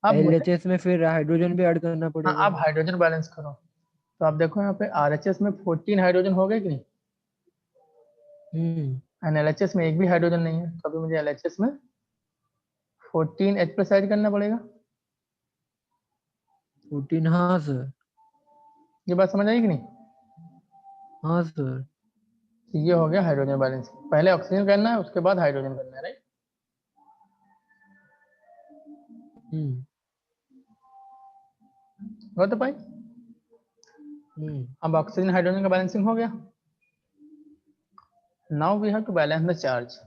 Speaker 1: अब मुझे
Speaker 2: LHS में फिर हाइड्रोजन भी ऐड करना
Speaker 1: हाँ,
Speaker 2: पड़ेगा।
Speaker 1: आप हाइड्रोजन बैलेंस करो। तो आप देखो यहाँ पे RHS में 14 हाइड्रोजन हो गए कि नहीं, एंड LHS में एक भी हाइड्रोजन नहीं है, तो अभी मुझे LHS में 14H प्लस ऐड करना पड़ेगा।
Speaker 2: 14, हाँ सर।
Speaker 1: ये बात समझ आई कि नहीं।
Speaker 2: हाँ सर।
Speaker 1: तो ये हो गया हाइड्रोजन बैलेंस, पहले ऑक्सीजन करना है उसके बाद हाइड्रोजन करना है, राइट। हो तो भाई, अब ऑक्सीजन हाइड्रोजन का बैलेंसिंग हो गया। Now we have to balance the charge.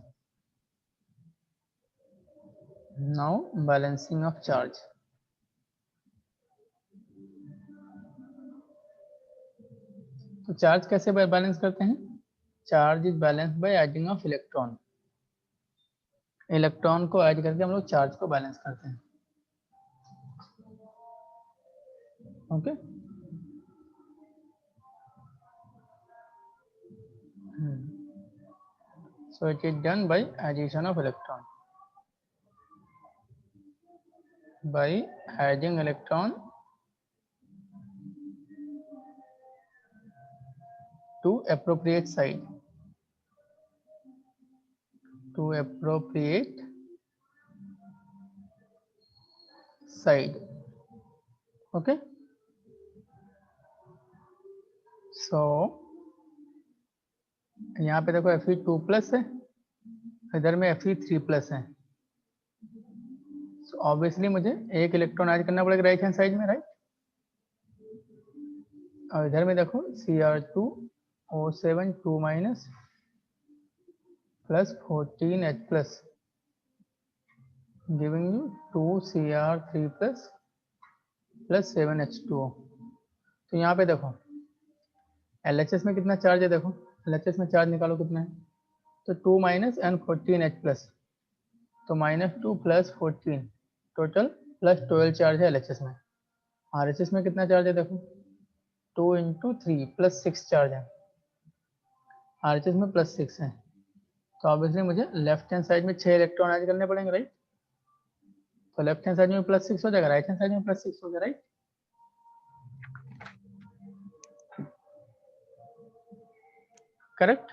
Speaker 1: Now balancing of charge. तो चार्ज कैसे बैलेंस करते हैं, charge is balance by adding of electron. Electron को ऐड करके हम लोग चार्ज को बैलेंस करते हैं, okay. So it is done by addition of electron. By adding electron to appropriate side. To appropriate side. Okay. So यहाँ पे देखो Fe2 प्लस है, इधर में Fe3 प्लस है। So ऑब्वियसली मुझे एक इलेक्ट्रॉन ऐड करना पड़ेगा राइट हैंड साइड में, राइट। और इधर में देखो Cr2O7 2 minus plus 14H plus giving you 2Cr3 plus plus 7H2O। तो यहाँ पे देखो LHS में कितना चार्ज है, देखो LHS में चार्ज निकालो कितना है, तो 2 माइनस एंड 14H प्लस, तो -2 प्लस 14 टोटल प्लस 12 चार्ज है LHS में। RHS में कितना चार्ज है, देखो 2 × 3 प्लस 6 चार्ज है, RHS में प्लस 6 है। तो ऑब्वियसली मुझे लेफ्ट हैंड साइड में 6 इलेक्ट्रॉन ऐड करने पड़ेंगे, राइट। तो लेफ्ट हैंड साइड में प्लस 6 हो जाएगा, राइट हैंड साइड में प्लस 6 हो जाएगा, राइट। करेक्ट,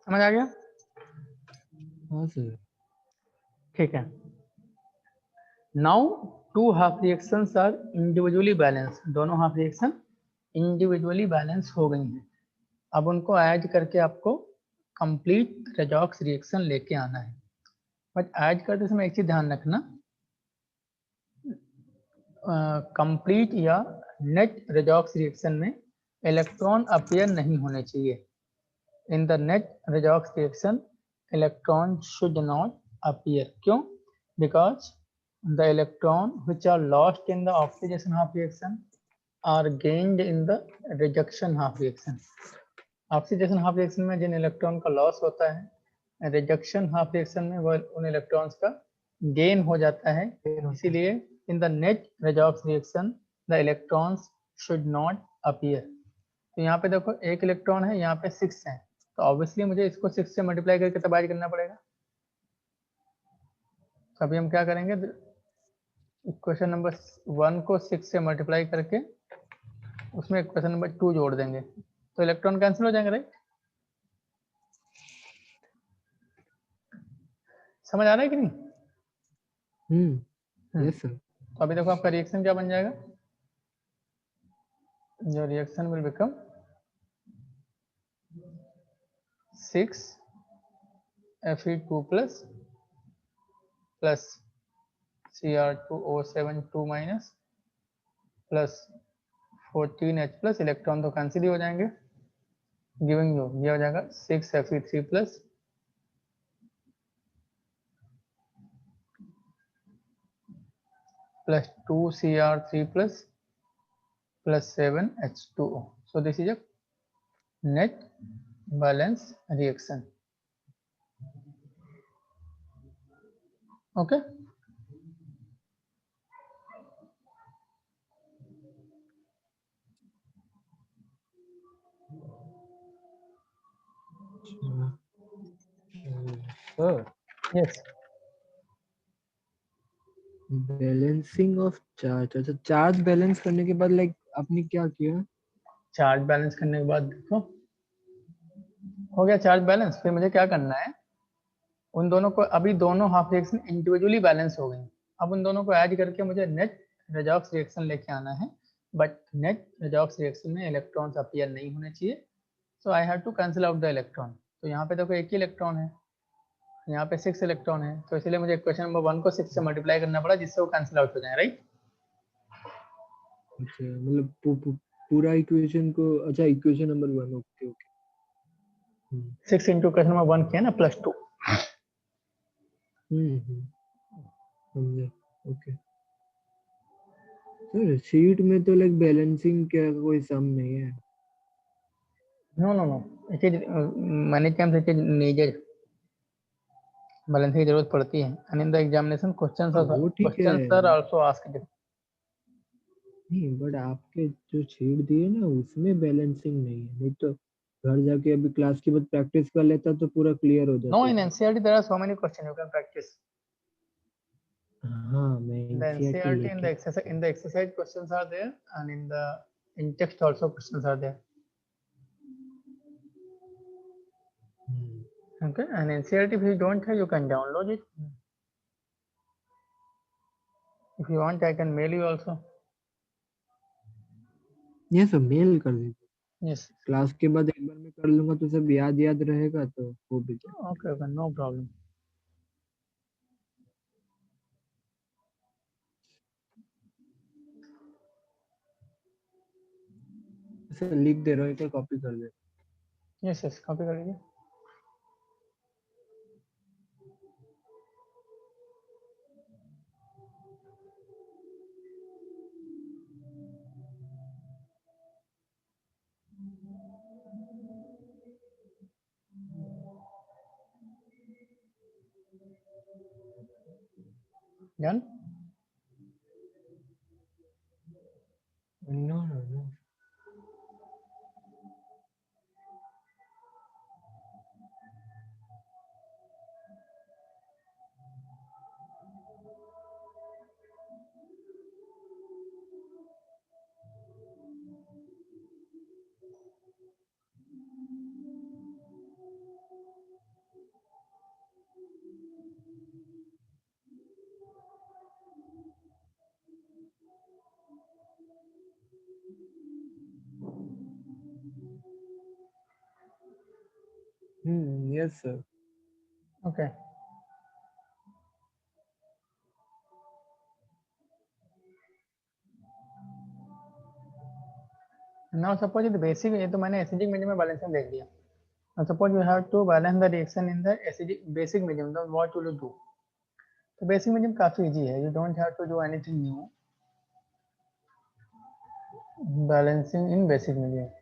Speaker 1: समझ आ गया।
Speaker 2: हाँ सर।
Speaker 1: ठीक है। Now two half reactions are individually balance, दोनों हाफ रिएक्शन इंडिविजुअली बैलेंस हो गई हैं। अब उनको ऐड करके आपको कंप्लीट रेडॉक्स रिएक्शन लेके आना है। बट ऐड करते समय एक चीज ध्यान रखना, कंप्लीट या नेट रेडॉक्स रिएक्शन में इलेक्ट्रॉन अपीयर नहीं होने चाहिए। In the net redox reaction electron should not appear. क्यों? Because the electron which are lost in the oxidation half reaction are gained in the rejection half reaction. Oxidation half reaction में जिन electron का loss होता है, rejection half reaction में वो उन electrons का gain हो जाता है। इसीलिए इन the net redox reaction the electrons should not appear. तो यहाँ पे देखो एक इलेक्ट्रॉन है, यहाँ पे 6 है, तो ऑब्वियसली मुझे इसको 6 से मल्टीप्लाई करके तब ऐड करना पड़ेगा। तो अभी हम क्या करेंगे, इक्वेशन नंबर 1 को 6 से मल्टीप्लाई करके उसमें इक्वेशन नंबर 2 जोड़ देंगे, तो इलेक्ट्रॉन कैंसिल हो जाएंगे, राइट? समझ आ रहा है कि नहीं?
Speaker 2: Yes sir.
Speaker 1: तो अभी देखो आपका रिएक्शन क्या बन जाएगा, जो reaction will become 6 Fe2 plus Cr2O7 2 minus plus 14H plus, electron तो कैंसिल ही हो जाएंगे, गिविंग यू ये हो जाएगा 6 Fe3 plus plus 2 Cr3 plus 7 H2O. So this is a net balance reaction. Okay.
Speaker 2: Sir
Speaker 1: Yes.
Speaker 2: Balancing of charge, अच्छा charge balance करने के बाद लाइक आपने क्या किया?
Speaker 1: चार्ज बैलेंस करने के बाद देखो हो गया चार्ज बैलेंस, फिर मुझे क्या करना है, उन दोनों को, अभी दोनों हाफ रिएक्शन इंडिविजुअली बैलेंस हो गई, अब उन दोनों को ऐड करके मुझे नेट रेडॉक्स रिएक्शन लेके आना है, बट नेट रेडॉक्स रिएक्शन में इलेक्ट्रॉन्स अपीयर नहीं होने चाहिए, so I have to cancel out the electron. तो यहाँ पे देखो एक ही इलेक्ट्रॉन है, यहाँ पे 6 इलेक्ट्रॉन है, तो इसलिए मुझे इक्वेशन नंबर 1 को 6 से मल्टीप्लाई करना पड़ा जिससे वो कैंसिल आउट हो जाए, राइट?
Speaker 2: अच्छा मतलब पूरा इक्वेशन को, अच्छा equation number 1, okay okay.
Speaker 1: 6 into equation number 1 किया ना +2।
Speaker 2: समझे, ओके। सर शीट में तो लाइक बैलेंसिंग क्या कोई सम नहीं है?
Speaker 1: No no no, it is many times it is needed, balancing की जरूरत पड़ती है, एंड इन द एग्जामिनेशन
Speaker 2: वो ठीक है,
Speaker 1: क्वेश्चंस आर आल्सो आस्क्ड।
Speaker 2: नहीं बट आपके जो शीट दिए ना उसमें बैलेंसिंग नहीं है, नहीं तो घर जाके अभी क्लास के बाद प्रैक्टिस कर लेता तो पूरा क्लियर हो
Speaker 1: नो,
Speaker 2: जाता
Speaker 1: इन
Speaker 2: था।
Speaker 1: NCERT there are so many question you can practice.
Speaker 2: हाँ मैं
Speaker 1: In the
Speaker 2: एनसीईआरटी
Speaker 1: NCERT,
Speaker 2: लेके,
Speaker 1: in the exercise questions are there, and in the in text also questions are there. Okay, and NCERT if you don't have, you can download it. If you want, I can mail you also.
Speaker 2: ये सब mail कर दीजिए,
Speaker 1: Yes.
Speaker 2: Class के बाद एक बार मैं कर लूंगा तो सब याद याद रहेगा तो हो भी जाएगा।
Speaker 1: Okay, okay, no problem.
Speaker 2: ऐसे लिख दे रहा है, कॉपी कर दे।
Speaker 1: Yes, yes, copy कर लीजिए। Done?
Speaker 2: No no no, yes sir.
Speaker 1: Okay. Now suppose the basic, ये तो मैंने acidic medium में बैलेंसिंग देख दिया। Now suppose you have to balance the reaction in the acidic basic medium, then what will you do? तो basic medium काफी easy है, you don't have to do anything new. Balancing in basic medium.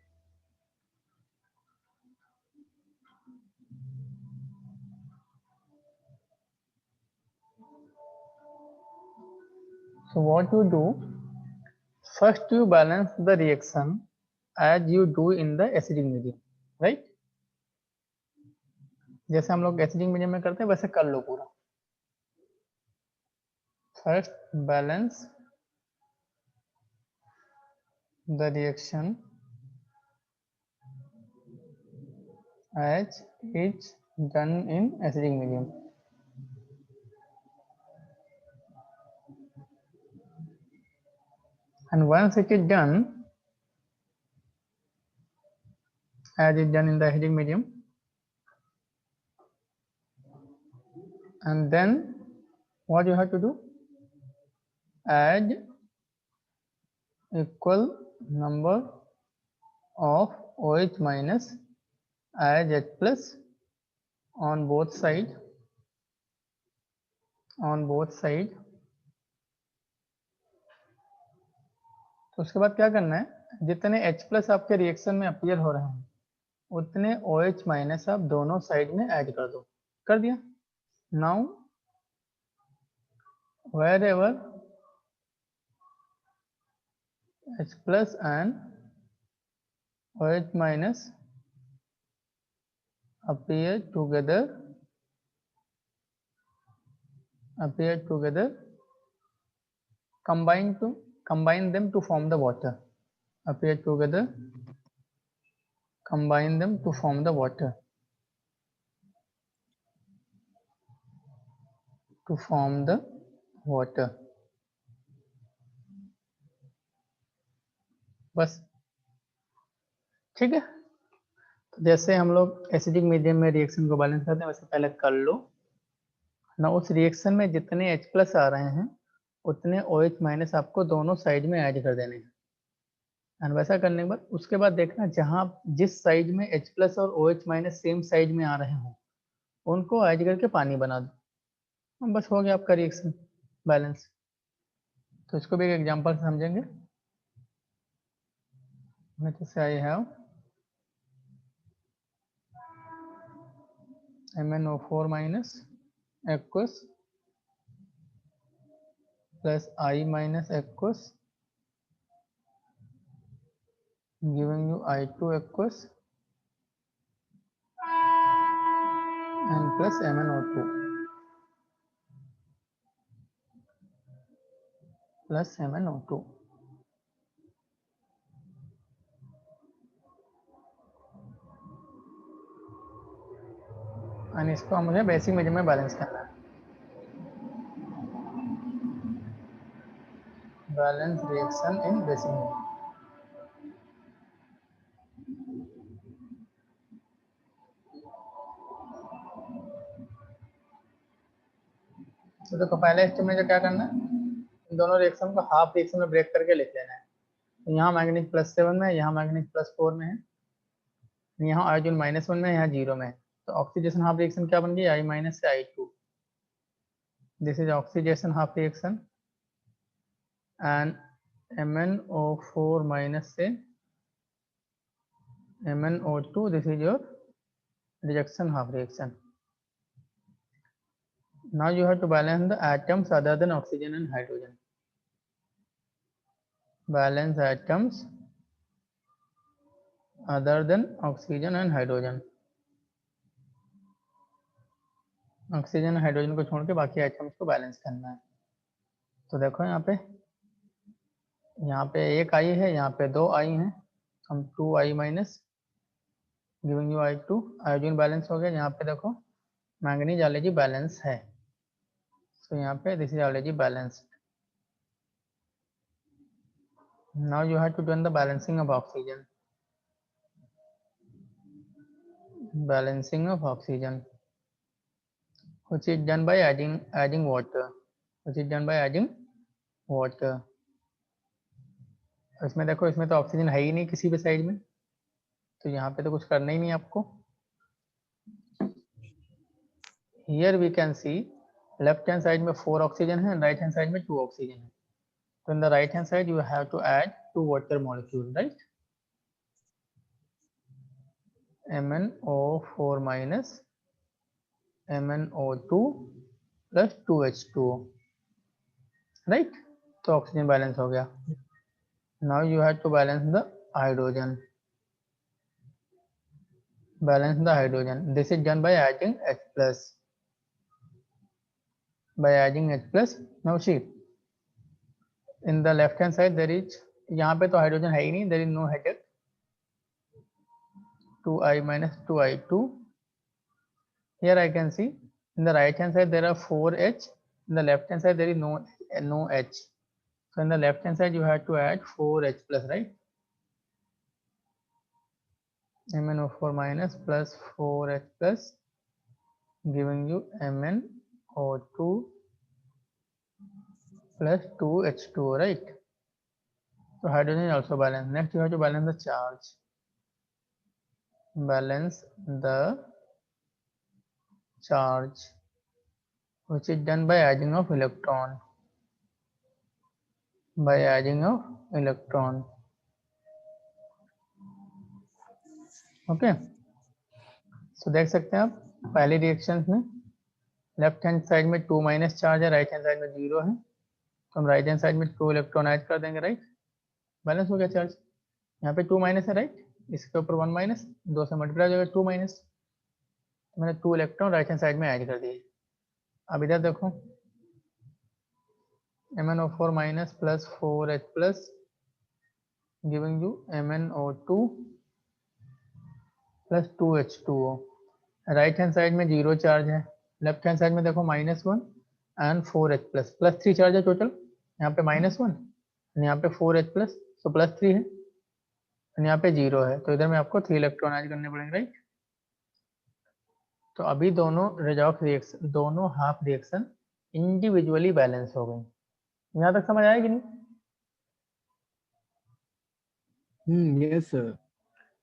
Speaker 1: So what you do, first you balance the reaction as you do in the acidic medium, right? जैसे हम लोग acidic medium में करते हैं वैसे कर लो पूरा। First balance the reaction as it's done in acidic medium. And once it is done as it's done in the acidic medium, and then what you have to do, add equal number of OH minus as H plus on both side तो उसके बाद क्या करना है, जितने H plus आपके reaction में appear हो रहे हैं उतने OH माइनस आप दोनों साइड में ऐड कर दो। कर दिया। Now wherever H plus and OH minus appear together combine them to form the water. Appear together, combine them to form the water. बस ठीक है। तो जैसे हम लोग एसिडिक मीडियम में रिएक्शन को बैलेंस करते हैं वैसे पहले कर लो ना। उस रिएक्शन में जितने H प्लस आ रहे हैं उतने OH माइनस आपको दोनों साइड में ऐड कर देने हैं। एंड वैसा करने के बाद उसके बाद देखना जहां जिस साइड में H प्लस और OH माइनस सेम साइड में आ रहे हो उनको ऐड करके पानी बना दो। बस हो गया आपका रिएक्शन बैलेंस। तो इसको भी एक एग्जांपल से समझेंगे। जैसे I have MnO4 minus aqueous plus I minus aqueous giving you I2 aqueous and plus MnO2 plus MnO2। और इसको मुझे बेसिक मीडियम में बैलेंस करना है। Balance reaction in basic medium. तो देखो पहले स्टेप में जो क्या करना है, इन दोनों रिएक्शन को हाफ रिएक्शन में ब्रेक करके लिख लेना है। तो यहाँ मैग्नीज +7 में, यहाँ मैग्नीज +4 में है, यहाँ आयोडीन -1 में, यहाँ 0 में है। तो ऑक्सीडेशन हाफ रिएक्शन क्या बन गई, I माइनस से I2। This is oxidation half reaction and MnO4 minus से MnO2, this is your rejection half reaction. Now you have to balance the atoms other than oxygen and hydrogen. Balance atoms other than oxygen and hydrogen. Oxygen hydrogen को छोड़ के बाकी items को balance करना है। तो देखो यहाँ पे एक आई है, यहाँ पे 2 आई हैं, हम 2I minus giving you I2। Iodine balance हो गया। यहाँ पे देखो मैंगनीज ऑलरेडी बैलेंस है, तो यहाँ पे this is already balanced. Now you have to do the balancing of oxygen. Balancing of oxygen, which is done by adding water. Which is done by adding water. इसमें देखो, इसमें तो oxygen है ही नहीं किसी भी साइड में, तो यहाँ पे तो कुछ करना ही नहीं आपको। Here we can see left hand side में 4 ऑक्सीजन है, राइट हैंड साइड में 2 ऑक्सीजन है। तो in the right hand side you have to add 2 water molecule, right? MnO4 minus MnO2 plus 2H2O, right? तो ऑक्सीजन बैलेंस हो गया। Now you have to balance the hydrogen. balance the hydrogen. This is done by adding H plus. By adding H plus. Now see, in the left hand side there is, यहाँ पे तो hydrogen है ही नहीं, there is no headache. 2I minus 2I2. Here I can see in the right hand side there are 4H. In the left hand side there is no H. So in the left hand side you have to add 4H plus, right? MnO4 minus plus 4H plus giving you MnO2 plus 2H2O, right? So hydrogen is also balanced. Next you have to balance the charge. Balance the charge, which is done by adding of electron. By adding of electron. Okay, so देख सकते हैं आप पहले reaction में left hand side में 2 minus charge है, right hand side में 0 है, तो हम राइट हैंड साइड में 2 इलेक्ट्रॉन ऐड कर देंगे, राइट? बैलेंस हो गया चार्ज। यहाँ पे 2 माइनस है, राइट? इसके ऊपर 1 माइनस, 2 से मल्टीप्लाई हो जाएगा 2 माइनस, तो मैंने 2 इलेक्ट्रॉन राइट हैंड साइड में ऐड कर दिए। अब इधर देखो MnO4 minus plus 4H plus giving you MnO2 plus 2H2O। Right hand side में 0 चार्ज है, लेफ्ट हैंड साइड में देखो -1 and 4H plus, plus 3 charge है टोटल। यहाँ पे -1 यहाँ पे 4H प्लस, तो प्लस 3 है, यहाँ पे 0 है, तो इधर में आपको 3 इलेक्ट्रॉन ऐड करने पड़ेंगे, राइट? तो अभी दोनों रेडॉक्स रिएक्शन, दोनों हाफ रिएक्शन इंडिविजुअली बैलेंस हो गई। यहाँ तक समझ आया कि नहीं?
Speaker 2: Yes sir.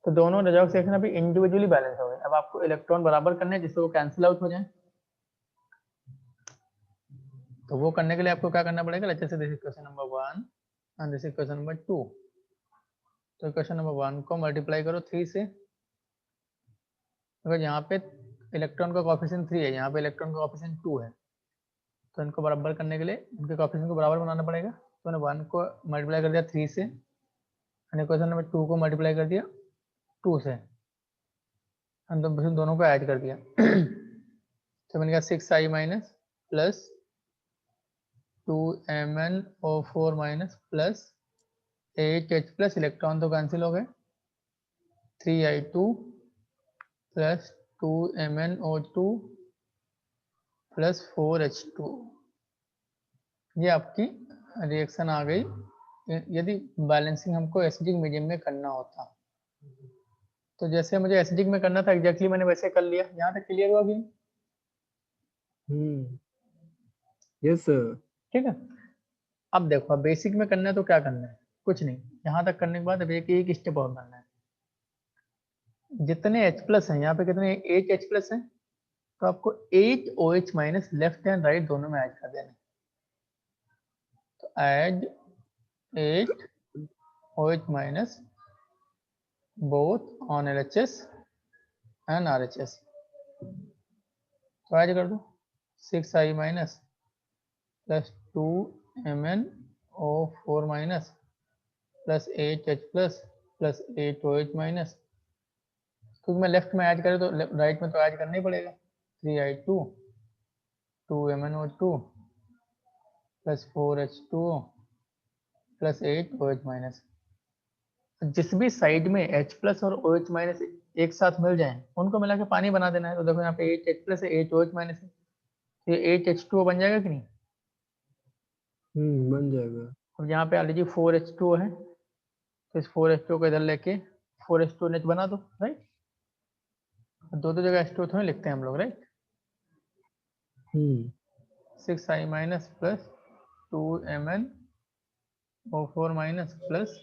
Speaker 1: तो दोनों रेडॉक्स रिएक्शन अभी इंडिविजुअली बैलेंस हो गए। अब आपको इलेक्ट्रॉन बराबर करने हैं जिससे वो कैंसिल आउट हो जाए। तो वो करने के लिए आपको क्या करना पड़ेगा? Let's say this is question number 1 and this is question number 2। तो क्वेश्चन नंबर 1 को मल्टीप्लाई करो 3 से, अगर यहाँ पे इलेक्ट्रॉन का कोएफिशिएंट 3 है, यहाँ पे इलेक्ट्रॉन का कोएफिशिएंट 2 है, तो इनको बराबर करने के लिए इनके कोएफिशिएंट को बराबर बनाना पड़ेगा। तो मैंने 1 को मल्टीप्लाई कर दिया 3 से, मैंने क्वेश्चन नंबर 2 को मल्टीप्लाई कर दिया 2 से, दोनों को ऐड कर दिया। तो मैंने कहा 6I minus plus 2MnO4 minus plus 8H plus, electron तो कैंसिल हो गए, 3I2 plus 2MnO2 plus 4H2। ये आपकी रिएक्शन आ गई यदि बैलेंसिंग हमको एसिडिक मीडियम में करना होता। तो जैसे मुझे एसिडिक में करना था एग्जैक्टली मैंने वैसे कर लिया। यहाँ तक क्लियर हुआ कि?
Speaker 2: Yes sir.
Speaker 1: ठीक है, अब देखो, अब बेसिक में करना है तो क्या करना है? कुछ नहीं, यहाँ तक करने के बाद अब एक स्टेप और करना है। जितने H प्लस है, यहाँ पे कितने 8 H प्लस है, तो आपको 8 OH minus left and right दोनों में ऐड कर देना है। तो add 8 OH minus both on LHS and RHS। तो ऐड कर दो 6I minus plus 2MnO4 minus plus 8H plus plus 8 OH minus, क्योंकि मैं लेफ्ट में ऐड करूँ तो राइट में तो ऐड करना ही पड़ेगा। 3I2 2MnO2 plus 4H2O plus 8 OH minus. जिस भी साइड में H प्लस और OH माइनस एक साथ मिल जाए उनको मिला के पानी बना देना है। तो देखो यहाँ पे 8H प्लस है, 8 OH माइनस है, तो ये 8H2O बन जाएगा कि नहीं?
Speaker 2: बन जाएगा।
Speaker 1: अब यहाँ पे ऑलरेडी 4H2O है, तो इस 4H2O को इधर लेके 4H2O नेट बना दो, राइट? दो जगह H2O थोड़ी लिखते हैं हम लोग, right? 6I minus plus 2MnO4 minus plus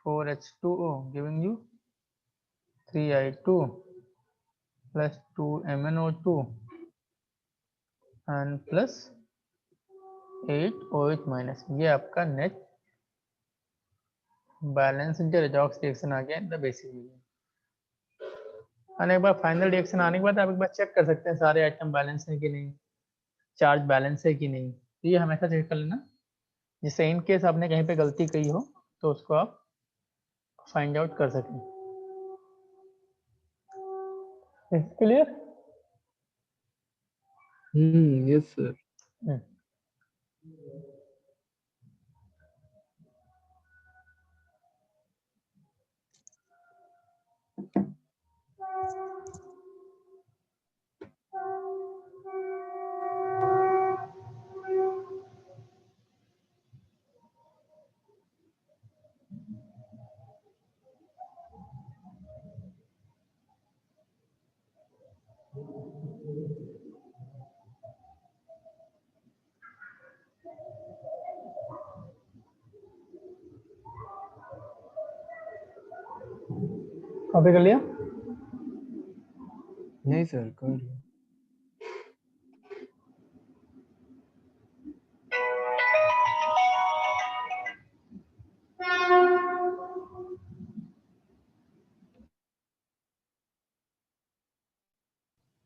Speaker 1: 4H2O giving you 3I2 plus 2MnO2 and plus 8 OH minus. ये आपका नेट बैलेंस्ड रेडॉक्स रिएक्शन आ गया इन द बेसिक मीडियम। और एक बार फाइनल रिएक्शन आने के बाद आप एक बार चेक कर सकते हैं सारे आइटम बैलेंस है कि नहीं, चार्ज बैलेंस है कि नहीं। तो ये हमेशा चेक कर लेना, जिससे इन केस आपने कहीं पे गलती की हो तो उसको आप फाइंड आउट कर सकें। Is it clear?
Speaker 2: Yes, sir.
Speaker 1: Hmm. Copy कर लिया?
Speaker 2: नहीं सर, कर लो।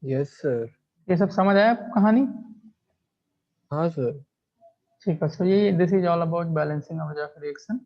Speaker 2: Yes sir.
Speaker 1: ये सब समझ आया आपको कहानी?
Speaker 2: हाँ सर।
Speaker 1: ठीक है, सो ये this is all about balancing of reaction.